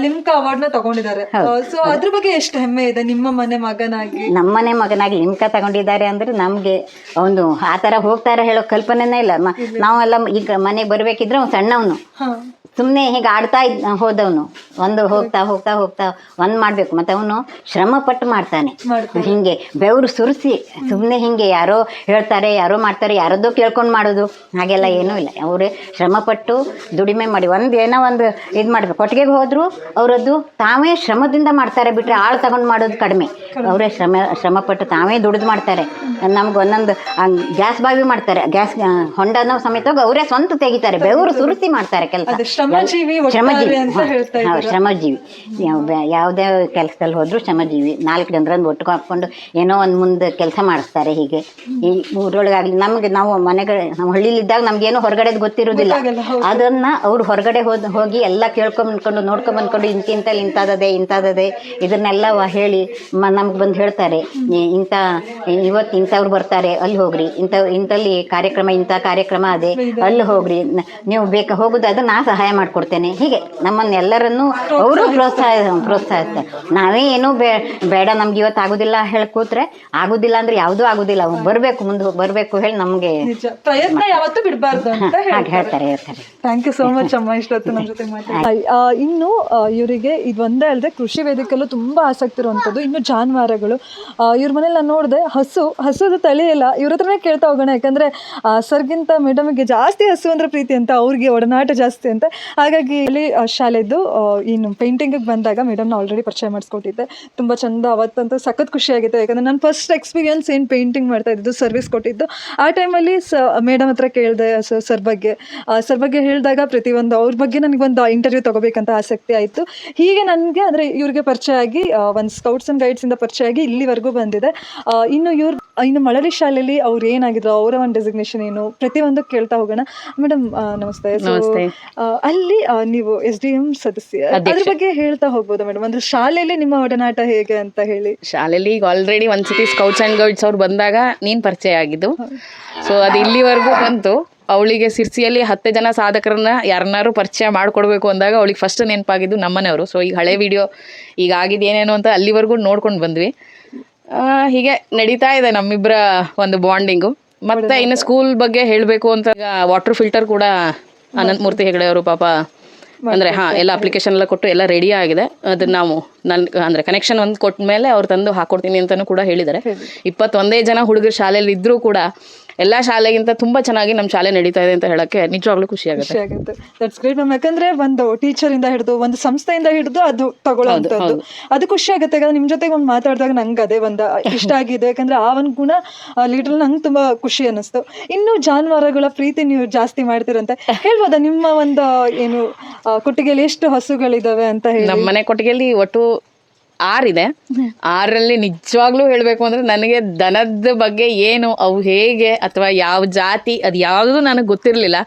ಲಿಮ್ಕಾ ಅವಾರ್ಡ್ ನ ತಗೊಂಡಿದ್ದಾರೆ. ಸೊ ಅದ್ರ ಬಗ್ಗೆ ಎಷ್ಟು ಹೆಮ್ಮೆ ಇದೆ ನಿಮ್ಮ ಮನೆ ಮಗನಾಗಿ? ನಮ್ಮನೆ ಮಗನಾಗಿ ಲಿಮ್ಕಾ ತಗೊಂಡಿದ್ದಾರೆ ಅಂದ್ರೆ ನಮ್ಗೆ ಒಂದು ಆ ಥರ ಹೋಗ್ತಾರೆ ಹೇಳೋ ಕಲ್ಪನೆನೇ ಇಲ್ಲ. ನಾವೆಲ್ಲ ಈಗ ಮನೆಗೆ ಬರ್ಬೇಕಿದ್ರೆ ಅವ್ನು ಸಣ್ಣವನು, ಸುಮ್ಮನೆ ಹೀಗೆ ಆಡ್ತಾ ಹೋದವನು, ಒಂದು ಹೋಗ್ತಾ ಹೋಗ್ತಾ ಹೋಗ್ತಾ ಒಂದು ಮಾಡಬೇಕು. ಮತ್ತು ಅವನು ಶ್ರಮ ಪಟ್ಟು ಮಾಡ್ತಾನೆ. ಹಿಂಗೆ ಬೆವರು ಸುರಿಸಿ ಸುಮ್ಮನೆ ಹಿಂಗೆ ಯಾರೋ ಹೇಳ್ತಾರೆ, ಯಾರೋ ಮಾಡ್ತಾರೆ, ಯಾರದ್ದೋ ಕೇಳ್ಕೊಂಡು ಮಾಡೋದು ಹಾಗೆಲ್ಲ ಏನೂ ಇಲ್ಲ. ಅವರೇ ಶ್ರಮಪಟ್ಟು ದುಡಿಮೆ ಮಾಡಿ ಏನೋ ಒಂದು ಇದು ಮಾಡಬೇಕು. ಕೊಟ್ಟಿಗೆಗೆ ಹೋದರೂ ಅವರದ್ದು ತಾವೇ ಶ್ರಮದಿಂದ ಮಾಡ್ತಾರೆ, ಬಿಟ್ಟರೆ ಆಳು ತಗೊಂಡು ಮಾಡೋದು ಕಡಿಮೆ. ಅವರೇ ಶ್ರಮಪಟ್ಟು ತಾವೇ ದುಡಿದು ಮಾಡ್ತಾರೆ. ನಮ್ಗೆ ಒಂದೊಂದು ಗ್ಯಾಸ್ ಬಾವಿ ಮಾಡ್ತಾರೆ, ಗ್ಯಾಸ್ ಹೊಂಡನೋ ಸಮೇತವಾಗಿ ಅವರೇ ಸ್ವಂತ ತೆಗಿತಾರೆ, ಬೆವರು ಸುರಿಸಿ ಮಾಡ್ತಾರೆ ಕೆಲಸ. ಶ್ರಮಜೀವಿ. ಯಾವುದೇ ಕೆಲಸದಲ್ಲಿ ಹೋದ್ರು ಶ್ರಮಜೀವಿ. 4 ಜನರನ್ನು ಒಟ್ಟು ಹಾಕೊಂಡು ಏನೋ ಒಂದು ಮುಂದೆ ಕೆಲಸ ಮಾಡಿಸ್ತಾರೆ. ಹೀಗೆ ಈ ಊರೊಳಗಾಗಲಿ ನಮಗೆ ನಾವು ನಮ್ಮ ಹಳ್ಳಿಲಿದ್ದಾಗ ನಮ್ಗೇನು ಹೊರಗಡೆದು ಗೊತ್ತಿರೋದಿಲ್ಲ. ಅದನ್ನ ಅವ್ರು ಹೊರಗಡೆ ಹೋಗಿ ಎಲ್ಲ ಕೇಳ್ಕೊಂಡ್ಬಂದ್ಕೊಂಡು ನೋಡ್ಕೊಂಡ್ಬಂದ್ಕೊಂಡು ಇಂಥದ್ದೇ ಇದನ್ನೆಲ್ಲ ಹೇಳಿ ನಮ್ಗೆ ಬಂದು ಹೇಳ್ತಾರೆ, ಇವತ್ತು ಇಂಥವ್ರು ಬರ್ತಾರೆ, ಅಲ್ಲಿ ಹೋಗ್ರಿ, ಇಂಥಲ್ಲಿ ಇಂಥ ಕಾರ್ಯಕ್ರಮ ಅದೇ, ಅಲ್ಲಿ ಹೋಗ್ರಿ, ನೀವು ಹೋಗೋದಾದ್ರೆ ನಾ ಸಹಾಯ ಮಾಡ್ಕೊಡ್ತೇನೆ. ಹೀಗೆ ನಮ್ಮನ್ನೆಲ್ಲರನ್ನು ಅವರು ಪ್ರೋತ್ಸಾಹಿಸ್ತಾರೆ. ನಾವೇ ಏನೂ ಬೇಡ ನಮ್ಗೆ ಇವತ್ತು ಆಗೋದಿಲ್ಲ ಹೇಳಿ ಕೂತ್ರೆ ಆಗೋದಿಲ್ಲ ಅಂದ್ರೆ ಯಾವುದೂ ಆಗೋದಿಲ್ಲ. ಬರಬೇಕು, ಮುಂದೆ ಬರಬೇಕು ಹೇಳಿ ನಮಗೆ ಪ್ರಯತ್ನ ಯಾವತ್ತೂ ಬಿಡಬಾರ್ದು ಅಂತ ಹೇಳ್ತಾರೆ. ಥ್ಯಾಂಕ್ ಯು ಸೋ ಮಚ್ ಅಮ್ಮ, ಇಷ್ಟೊತ್ತು ನಮ್ಮ ಜೊತೆ ಮಾತಾಡಿ. ಇನ್ನು ಇವರಿಗೆ ಇದೊಂದೇ ಅಲ್ಲದೆ ಕೃಷಿ ವೇದಿಕೆಯಲ್ಲೂ ತುಂಬಾ ಆಸಕ್ತಿ ಇರುವಂಥದ್ದು. ಇನ್ನು ಜಾನುವಾರುಗಳು, ಇವ್ರ ಮನೇಲಿ ನಾನು ನೋಡಿದೆ ಹಸುದು ತಳಿ ಇಲ್ಲ. ಇವ್ರ ಹತ್ರನೇ ಕೇಳ್ತಾ ಹೋಗೋಣ, ಯಾಕಂದ್ರೆ ಸರ್ಗಿಂತ ಮೇಡಮ್ಗೆ ಜಾಸ್ತಿ ಹಸು ಅಂದ್ರೆ ಪ್ರೀತಿ ಅಂತ, ಅವ್ರಿಗೆ ಒಡನಾಟ ಜಾಸ್ತಿ ಅಂತ. ಹಾಗಾಗಿ ಇಲ್ಲಿ ಶಾಲೆದು ಇನ್ನು ಪೇಂಟಿಂಗಿಗೆ ಬಂದಾಗ ಮೇಡಮ್ನ ಆಲ್ರೆಡಿ ಪರಿಚಯ ಮಾಡಿಸ್ಕೊಟ್ಟಿದ್ದೆ. ತುಂಬ ಚಂದ, ಅವತ್ತಂತೂ ಸಖತ್ ಖುಷಿಯಾಗಿತ್ತು. ಯಾಕಂದರೆ ನನ್ನ ಫಸ್ಟ್ ಎಕ್ಸ್ಪೀರಿಯನ್ಸ್ ಏನು ಪೇಂಟಿಂಗ್ ಮಾಡ್ತಾ ಇದ್ದು, ಸರ್ವಿಸ್ ಕೊಟ್ಟಿದ್ದು ಆ ಟೈಮಲ್ಲಿ ಮೇಡಮ್ ಹತ್ರ ಕೇಳಿದೆ ಸರ್ ಬಗ್ಗೆ ಹೇಳಿದಾಗ ಪ್ರತಿಯೊಂದು ಅವ್ರ ಬಗ್ಗೆ ನನಗೊಂದು ಇಂಟರ್ವ್ಯೂ ತೊಗೋಬೇಕಂತ ಆಸಕ್ತಿ ಆಯಿತು. ಹೀಗೆ ನನಗೆ ಅಂದರೆ ಇವ್ರಿಗೆ ಪರಿಚಯ ಆಗಿ ಒಂದು ಸ್ಕೌಟ್ಸ್ ಆ್ಯಂಡ್ ಗೈಡ್ಸಿಂದ ಪರಿಚಯ ಆಗಿ ಇಲ್ಲಿವರೆಗೂ ಬಂದಿದೆ. ಇನ್ನು ಮಳಲಿ ಶಾಲೆಯಲ್ಲಿ ಅವ್ರು ಏನಾಗಿದ್ರು, ಅವರ ಒಂದು ಡೆಸಿಗ್ನೇಷನ್ ಏನು, ಪ್ರತಿಯೊಂದು ಕೇಳ್ತಾ ಹೋಗೋಣ. ಮೇಡಮ್ ನಮಸ್ತೆ. ಅಲ್ಲಿ ನೀವು SDM ಸದಸ್ಯ, ಅದ್ರ ಬಗ್ಗೆ ಹೇಳ್ತಾ ಹೋಗ್ಬೋದಾ ಮೇಡಮ್? ಅಂದ್ರೆ ಶಾಲೆಯಲ್ಲಿ ನಿಮ್ಮ ಒಡನಾಟ ಹೇಗೆ ಅಂತ ಹೇಳಿ. ಶಾಲೆಯಲ್ಲಿ ಈಗ ಆಲ್ರೆಡಿ ಒಂದ್ಸತಿ ಸ್ಕೌಟ್ಸ್ ಆ್ಯಂಡ್ ಗೈಡ್ಸ್ ಅವ್ರು ಬಂದಾಗ ನೀನು ಪರಿಚಯ ಆಗಿದ್ದು. ಸೊ ಅದು ಇಲ್ಲಿವರೆಗೂ ಬಂತು. ಅವಳಿಗೆ ಸಿರ್ಸಿಯಲ್ಲಿ 10 ಜನ ಸಾಧಕರನ್ನ ಯಾರನ್ನಾರು ಪರಿಚಯ ಮಾಡಿಕೊಡ್ಬೇಕು ಅಂದಾಗ ಅವಳಿಗೆ ಫಸ್ಟ್ ನೆನಪಾಗಿದ್ದು ನಮ್ಮನೆಯವರು. ಸೊ ಈಗ ಹಳೆ ವಿಡಿಯೋ ಈಗ ಆಗಿದ್ದು ಏನೇನು ಅಂತ ಅಲ್ಲಿವರೆಗೂ ನೋಡ್ಕೊಂಡು ಬಂದ್ವಿ. ಹೀಗೆ ನಡೀತಾ ಇದೆ ನಮ್ಮಿಬ್ಬರ ಒಂದು ಬಾಂಡಿಂಗು. ಮತ್ತು ಇನ್ನು ಸ್ಕೂಲ್ ಬಗ್ಗೆ ಹೇಳಬೇಕು ಅಂತ ವಾಟರ್ ಫಿಲ್ಟರ್ ಕೂಡ ಅನಂತಮೂರ್ತಿ ಹೆಗಡೆ ಅವರು ಪಾಪ ಅಂದರೆ ಎಲ್ಲ ಅಪ್ಲಿಕೇಶನ್ ಎಲ್ಲ ಕೊಟ್ಟು ಎಲ್ಲ ರೆಡಿ ಆಗಿದೆ. ಅದನ್ನು ನಾವು ಅಂದರೆ ಕನೆಕ್ಷನ್ ಒಂದು ಕೊಟ್ಟ ಮೇಲೆ ಅವ್ರು ತಂದು ಹಾಕ್ಕೊಡ್ತೀನಿ ಅಂತಲೂ ಕೂಡ ಹೇಳಿದ್ದಾರೆ. 21 ಜನ ಹುಡುಗರು ಶಾಲೆಯಲ್ಲಿ ಇದ್ದರೂ ಕೂಡ ಎಲ್ಲ ಶಾಲೆಗಿಂತ ತುಂಬ ಚೆನ್ನಾಗಿ ನಮ್ಮ ಶಾಲೆ ನಡೀತಾ ಇದೆ ಅಂತ ಹೇಳೋಕ್ಕೆ ನಿಜವಾಗ್ಲೂ ಖುಷಿ ಆಗುತ್ತೆ. That's great ma'am. ಯಾಕಂದರೆ ಒಂದು ಟೀಚರಿಂದ ಹಿಡಿದು ಒಂದು ಸಂಸ್ಥೆಯಿಂದ ಹಿಡಿದು ಅದು ತಗೊಳ್ಳೋವಂಥದ್ದು, ಅದು ಖುಷಿ ಆಗುತ್ತೆ. ಯಾಕಂದ್ರೆ ನಿಮ್ಮ ಜೊತೆಗೆ ಒಂದು ಮಾತಾಡಿದಾಗ ನಂಗೆ ಅದೇ ಒಂದು ಇಷ್ಟ ಆಗಿದೆ. ಯಾಕಂದರೆ ಆ ಒಂದು ಗುಣ ಲೀಡರ್ ನಂಗೆ ತುಂಬ ಖುಷಿ ಅನ್ನಿಸ್ತು. ಇನ್ನು ಜಾನುವಾರುಗಳ ಪ್ರೀತಿ ನೀವು ಜಾಸ್ತಿ ಮಾಡ್ತೀರಂತ ಹೇಳ್ಬೋದಾ? ನಿಮ್ಮ ಒಂದು ಏನು ಕೊಟ್ಟಿಗೆಯಲ್ಲಿ ಎಷ್ಟು ಹಸುಗಳಿದಾವೆ ಅಂತ ಹೇಳಿ? ನಮ್ಮ ಮನೆ ಕೊಟ್ಟಿಗೆಯಲ್ಲಿ ಒಟ್ಟು 6 ಇದೆ. 6ರಲ್ಲಿ ನಿಜವಾಗ್ಲೂ ಹೇಳಬೇಕು ಅಂದರೆ ನನಗೆ ದನದ ಬಗ್ಗೆ ಏನು, ಅವು ಹೇಗೆ ಅಥವಾ ಯಾವ ಜಾತಿ ಅದು ಯಾವುದೂ ನನಗೆ ಗೊತ್ತಿರಲಿಲ್ಲ.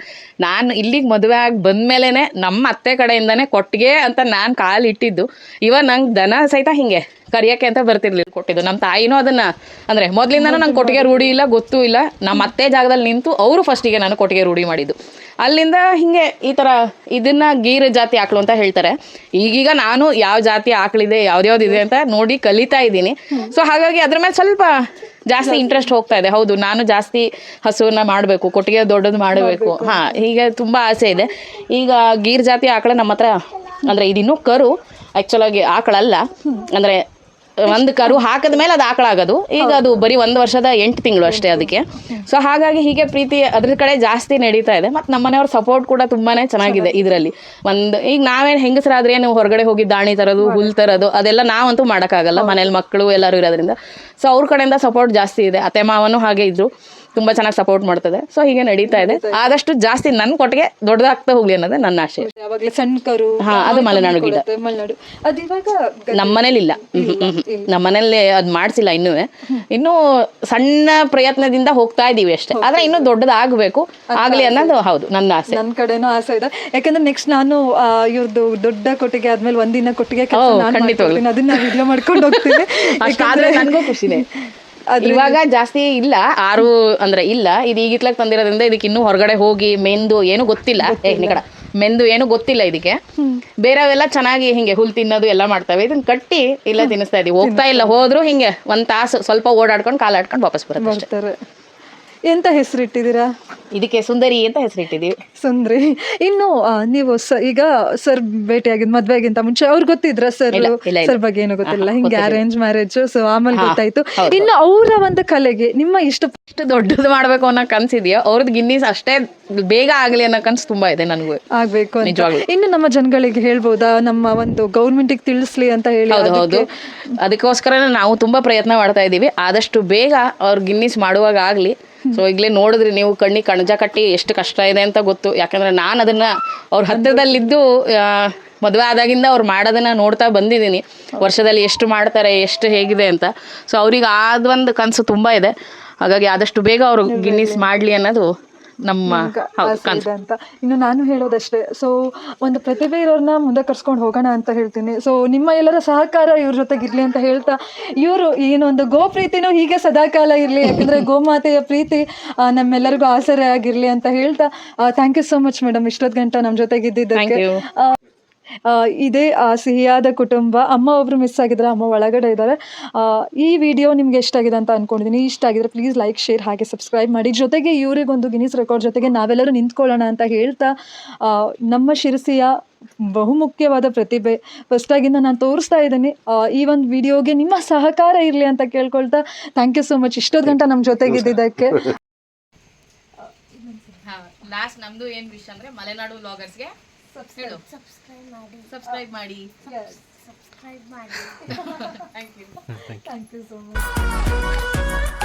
ನಾನು ಇಲ್ಲಿಗೆ ಮದುವೆ ಆಗಿ ಬಂದಮೇಲೆ ನಮ್ಮ ಅತ್ತೆ ಕಡೆಯಿಂದನೇ ಕೊಟ್ಟಿಗೆ ಅಂತ ನಾನು ಕಾಲು ಇಟ್ಟಿದ್ದು. ಇವಾಗ ನಂಗೆ ದನ ಸಹಿತ ಹಿಂಗೆ ಕರಿಯೋಕ್ಕೆ ಅಂತ ಬರ್ತಿರ್ಲಿಲ್ಲ ಕೊಟ್ಟಿದ್ದು. ನಮ್ಮ ತಾಯಿನೂ ಅದನ್ನು ಅಂದರೆ ಮೊದಲಿಂದನೂ ನಂಗೆ ಕೊಟ್ಟಿಗೆ ರೂಢಿ ಇಲ್ಲ, ಗೊತ್ತೂ ಇಲ್ಲ. ನಮ್ಮ ಅತ್ತೆ ಜಾಗದಲ್ಲಿ ನಿಂತು ಅವರು ಫಸ್ಟಿಗೆ ನಾನು ಕೊಟ್ಟಿಗೆ ರೂಢಿ ಮಾಡಿದ್ದು. ಅಲ್ಲಿಂದ ಹಿಂಗೆ ಈ ಥರ ಇದನ್ನು ಗೀರ್ ಜಾತಿ ಆಕಳು ಅಂತ ಹೇಳ್ತಾರೆ. ಈಗೀಗ ನಾನು ಯಾವ ಜಾತಿ ಆಕಳಿದೆ ಯಾವ್ದ್ಯಾವ್ದಿದೆ ಅಂತ ನೋಡಿ ಕಲಿತಾ ಇದ್ದೀನಿ. ಸೊ ಹಾಗಾಗಿ ಅದ್ರ ಮೇಲೆ ಸ್ವಲ್ಪ ಜಾಸ್ತಿ ಇಂಟ್ರೆಸ್ಟ್ ಹೋಗ್ತಾ ಇದೆ. ಹೌದು, ನಾನು ಜಾಸ್ತಿ ಹಸುವನ್ನ ಮಾಡಬೇಕು, ಕೊಟ್ಟಿಗೆ ದೊಡ್ಡದು ಮಾಡಬೇಕು, ಹೀಗೆ ತುಂಬ ಆಸೆ ಇದೆ. ಈಗ ಗೀರ್ ಜಾತಿ ಆಕಳ ನಮ್ಮ ಹತ್ರ ಅಂದರೆ ಇದಿನ್ನೂ ಕರು, ಆ್ಯಕ್ಚುಲಾಗಿ ಆಕಳಲ್ಲ, ಅಂದರೆ ಒಂದು ಕರು ಹಾಕಿದ ಮೇಲೆ ಅದು ಆಕಳಾಗೋದು. ಈಗ ಅದು ಬರೀ 1 ವರ್ಷದ 8 ತಿಂಗಳು ಅಷ್ಟೇ ಅದಕ್ಕೆ. ಸೊ ಹಾಗಾಗಿ ಹೀಗೆ ಪ್ರೀತಿ ಅದ್ರ ಕಡೆ ಜಾಸ್ತಿ ನಡೀತಾ ಇದೆ. ಮತ್ತು ನಮ್ಮ ಮನೆಯವ್ರ ಸಪೋರ್ಟ್ ಕೂಡ ತುಂಬಾ ಚೆನ್ನಾಗಿದೆ ಇದರಲ್ಲಿ. ಈಗ ನಾವೇನು ಹೆಂಗಸರಾದ್ರೆ ನೀವು ಹೊರಗಡೆ ಹೋಗಿ ದಾಣಿ ತರೋದು, ಹುಲ್ ತರೋದು ಅದೆಲ್ಲ ನಾವಂತೂ ಮಾಡೋಕ್ಕಾಗಲ್ಲ, ಮನೇಲಿ ಮಕ್ಕಳು ಎಲ್ಲರೂ ಇರೋದ್ರಿಂದ. ಸೊ ಅವ್ರ ಕಡೆಯಿಂದ ಸಪೋರ್ಟ್ ಜಾಸ್ತಿ ಇದೆ. ಅತ್ತೆ ಮಾವನೂ ಹಾಗೆ ಇದ್ರು, ತುಂಬ ಚೆನ್ನಾಗಿ ಸಪೋರ್ಟ್ ಮಾಡ್ತದೆ. ಸೊ ಹೀಗೆ ನಡೀತಾ ಇದೆ. ಆದಷ್ಟು ಜಾಸ್ತಿ ನನ್ನ ಕೊಟ್ಟಿಗೆ ದೊಡ್ಡದಾಗ್ತಾ ಹೋಗ್ಲಿ ಅನ್ನೋದೇ ನನ್ನ ಆಶೆ. ಯಾವಾಗಲೇ ಸಣ್ಣ ಕರು ಅದು ಮಲೆನಾಡು ಗಿಡ. ಮಲೆನಾಡು ಅದು ಇವಾಗ ನಮ್ಮನೇಲಿ ಇಲ್ಲ, ನಮ್ಮನೇಲಿ ಅದು ಮಾಡಿಸಿಲ್ಲ ಇನ್ನೂ ಸಣ್ಣ ಪ್ರಯತ್ನದಿಂದ ಹೋಗ್ತಾ ಇದೀವಿ ಅಷ್ಟೇ. ಆದ್ರೆ ಇನ್ನೂ ದೊಡ್ಡದಾಗಬೇಕು, ಆಗ್ಲಿ ಅನ್ನೋದು ಹೌದು ನನ್ನ ಆಸೆ. ನನ್ನ ಕಡೆನೂ ಆಸೆ ಇದೆ. ಯಾಕಂದ್ರೆ ನೆಕ್ಸ್ಟ್ ನಾನು ಇವ್ರದ್ದು ದೊಡ್ಡ ಕೊಟ್ಟಿಗೆ ಆದ್ಮೇಲೆ ಒಂದಿನ ಕೊಟ್ಟಿಗೆ ಖಂಡಿತವಾಗ್ತೀನಿ, ಅದನ್ನ ವಿಡಿಯೋ ಮಾಡ್ಕೊಂಡು ಹೋಗ್ತೀನಿ. ಅಷ್ಟಾದ್ರೆ ನನಗೂ ಖುಷಿನೇ. ಇವಾಗ ಜಾಸ್ತಿ ಇಲ್ಲ, 6 ಅಂದ್ರೆ ಇಲ್ಲ, ಇದು ಈಗಿತ್ಲಾಗ ತಂದಿರೋದ್ರಿಂದ ಇದಕ್ಕೆ ಇನ್ನೂ ಹೊರಗಡೆ ಹೋಗಿ ಮೆಂದು ಏನು ಗೊತ್ತಿಲ್ಲ, ಮೆಂದು ಏನು ಗೊತ್ತಿಲ್ಲ ಇದಕ್ಕೆ. ಬೇರೆವೆಲ್ಲ ಚೆನ್ನಾಗಿ ಹಿಂಗೆ ಹುಲ್ ತಿನ್ನೋದು ಎಲ್ಲ ಮಾಡ್ತವೆ. ಇದನ್ನ ಕಟ್ಟಿ ಇಲ್ಲ ತಿನ್ನಿಸ್ತಾ ಇದೀವಿ. ಹೋಗ್ತಾ ಇಲ್ಲ, ಹೋದ್ರು ಹಿಂಗೆ 1 ತಾಸು ಸ್ವಲ್ಪ ಓಡಾಡ್ಕೊಂಡು ಕಾಲಾಡ್ಕೊಂಡು ವಾಪಸ್ ಬರುತ್ತೆ. ಎಂತ ಹೆಸರಿಟ್ಟಿದ್ದೀರಾ ಇದಕ್ಕೆ? ಸುಂದರಿ ಅಂತ ಹೆಸರಿಟ್ಟಿದೀವಿ. ಸುಂದ್ರಿ. ಇನ್ನು ನೀವು ಈಗ ಸರ್ ಭೇಟಿಯಾಗಿದ್ ಮದ್ವೆಗಿಂತ ಮುಂಚೆ ಅವ್ರು ಗೊತ್ತಿದ್ರ ಸರ್ ಬಗ್ಗೆ ಏನು ಗೊತ್ತಿಲ್ಲ, ಹಿಂಗೆ ಅರೇಂಜ್ ಮ್ಯಾರೇಜ್, ಸೊ ಆಮೇಲೆ ಗೊತ್ತಾಯ್ತು. ಇನ್ನು ಅವರ ಒಂದು ಕಲೆಗೆ ನಿಮ್ಮ ಇಷ್ಟು ದೊಡ್ಡದು ಮಾಡ್ಬೇಕು ಅನ್ನೋ ಕನ್ಸಿದೆಯೋ, ಅವ್ರದ್ದು ಗಿನ್ನಿಸ್ ಅಷ್ಟೇ ಬೇಗ ಆಗ್ಲಿ ಅನ್ನೋ ಕನ್ಸು ತುಂಬಾ ಇದೆ ನನಗೂ, ಆಗ್ಬೇಕು ಅಂತ. ಇನ್ನು ನಮ್ಮ ಜನಗಳಿಗೆ ಹೇಳ್ಬೋದಾ, ನಮ್ಮ ಒಂದು ಗೌರ್ಮೆಂಟಿಗೆ ತಿಳಿಸ್ಲಿ ಅಂತ ಹೇಳಿ? ಹೌದು, ಅದಕ್ಕೋಸ್ಕರ ನಾವು ತುಂಬಾ ಪ್ರಯತ್ನ ಮಾಡ್ತಾ ಇದೀವಿ. ಆದಷ್ಟು ಬೇಗ ಅವ್ರ ಗಿನ್ನಿಸ್ ಮಾಡುವಾಗ ಆಗ್ಲಿ. ಸೊ ಈಗಲೇ ನೋಡಿದ್ರಿ ನೀವು, ಕಣಜ ಕಟ್ಟಿ ಎಷ್ಟು ಕಷ್ಟ ಇದೆ ಅಂತ ಗೊತ್ತು. ಯಾಕಂದ್ರೆ ನಾನು ಅದನ್ನ ಅವ್ರ ಹತ್ತಿರದಲ್ಲಿದ್ದು ಮದುವೆ ಆದಾಗಿಂದ ಅವ್ರು ಮಾಡೋದನ್ನ ನೋಡ್ತಾ ಬಂದಿದ್ದೀನಿ. ವರ್ಷದಲ್ಲಿ ಎಷ್ಟು ಮಾಡ್ತಾರೆ, ಎಷ್ಟು ಹೇಗಿದೆ ಅಂತ. ಸೊ ಅವ್ರಿಗೆ ಅದೊಂದು ಕನಸು ತುಂಬ ಇದೆ. ಹಾಗಾಗಿ ಆದಷ್ಟು ಬೇಗ ಅವರು ಗಿನ್ನಿಸ್ ಮಾಡಲಿ ಅನ್ನೋದು ನಮ್ಮ ಅಂತ. ಇನ್ನು ನಾನು ಹೇಳೋದಷ್ಟೇ, ಸೊ ಒಂದು ಪ್ರತಿಭೆ ಇರೋರನ್ನ ಮುಂದೆ ಕರ್ಸ್ಕೊಂಡು ಹೋಗೋಣ ಅಂತ ಹೇಳ್ತೀನಿ. ಸೊ ನಿಮ್ಮ ಎಲ್ಲರ ಸಹಕಾರ ಇವ್ರ ಜೊತೆಗಿರ್ಲಿ ಅಂತ ಹೇಳ್ತಾ, ಇವರು ಏನೊಂದು ಗೋ ಪ್ರೀತಿನೂ ಹೀಗೆ ಸದಾಕಾಲ ಇರಲಿ, ಯಾಕಂದ್ರೆ ಗೋಮಾತೆಯ ಪ್ರೀತಿ ನಮ್ಮೆಲ್ಲರಿಗೂ ಆಸರೆ ಆಗಿರ್ಲಿ ಅಂತ ಹೇಳ್ತಾ, thank you so much madam, ಇಷ್ಟೊತ್ತು ಗಂಟೆ ನಮ್ಮ ಜೊತೆಗಿದ್ದಿದ್ದಕ್ಕೆ. ಇದೇ ಸಿಹಿಯಾದ ಕುಟುಂಬ. ಅಮ್ಮ ಒಬ್ರು ಮಿಸ್ ಆಗಿದ್ದಾರೆ, ಅಮ್ಮ ಒಳಗಡೆ ಇದ್ದಾರೆ. ಈ ವಿಡಿಯೋ ನಿಮ್ಗೆ ಇಷ್ಟ ಆಗಿದೆ ಅಂತ ಅನ್ಕೊಂಡಿದ್ದೀನಿ. ಇಷ್ಟ ಆಗಿದ್ರೆ ಪ್ಲೀಸ್ ಲೈಕ್, ಶೇರ್ ಹಾಗೆ ಸಬ್ಸ್ಕ್ರೈಬ್ ಮಾಡಿ. ಜೊತೆಗೆ ಇವರಿಗೊಂದು ಗಿನ್ನಿಸ್ ರೆಕಾರ್ಡ್ ಜೊತೆಗೆ ನಾವೆಲ್ಲರೂ ನಿಂತ್ಕೊಳ್ಳೋಣ ಅಂತ ಹೇಳ್ತಾ, ನಮ್ಮ ಶಿರಸಿಯ ಬಹುಮುಖ್ಯವಾದ ಪ್ರತಿಭೆ ಫಸ್ಟಾಗಿಂದ ನಾನು ತೋರಿಸ್ತಾ ಇದ್ದೀನಿ. ಈ ಒಂದು ವಿಡಿಯೋಗೆ ನಿಮ್ಮ ಸಹಕಾರ ಇರಲಿ ಅಂತ ಕೇಳ್ಕೊಳ್ತಾ, ಥ್ಯಾಂಕ್ ಯು ಸೋ ಮಚ್ ಇಷ್ಟೊತ್ತು ಗಂಟೆ ನಮ್ಮ ಜೊತೆಗಿದ್ದಿದ್ದಕ್ಕೆ. ಲಾಸ್ಟ್ ನಮ್ದು ಏನು ವಿಷಯ ಅಂದ್ರೆ, ಮಲೆನಾಡು ವ್ಲಾಗರ್ಸ್ಗೆ ಸಬ್ಸ್ಕ್ರೈಬ್ ಮಾಡಿ. Thank you so much.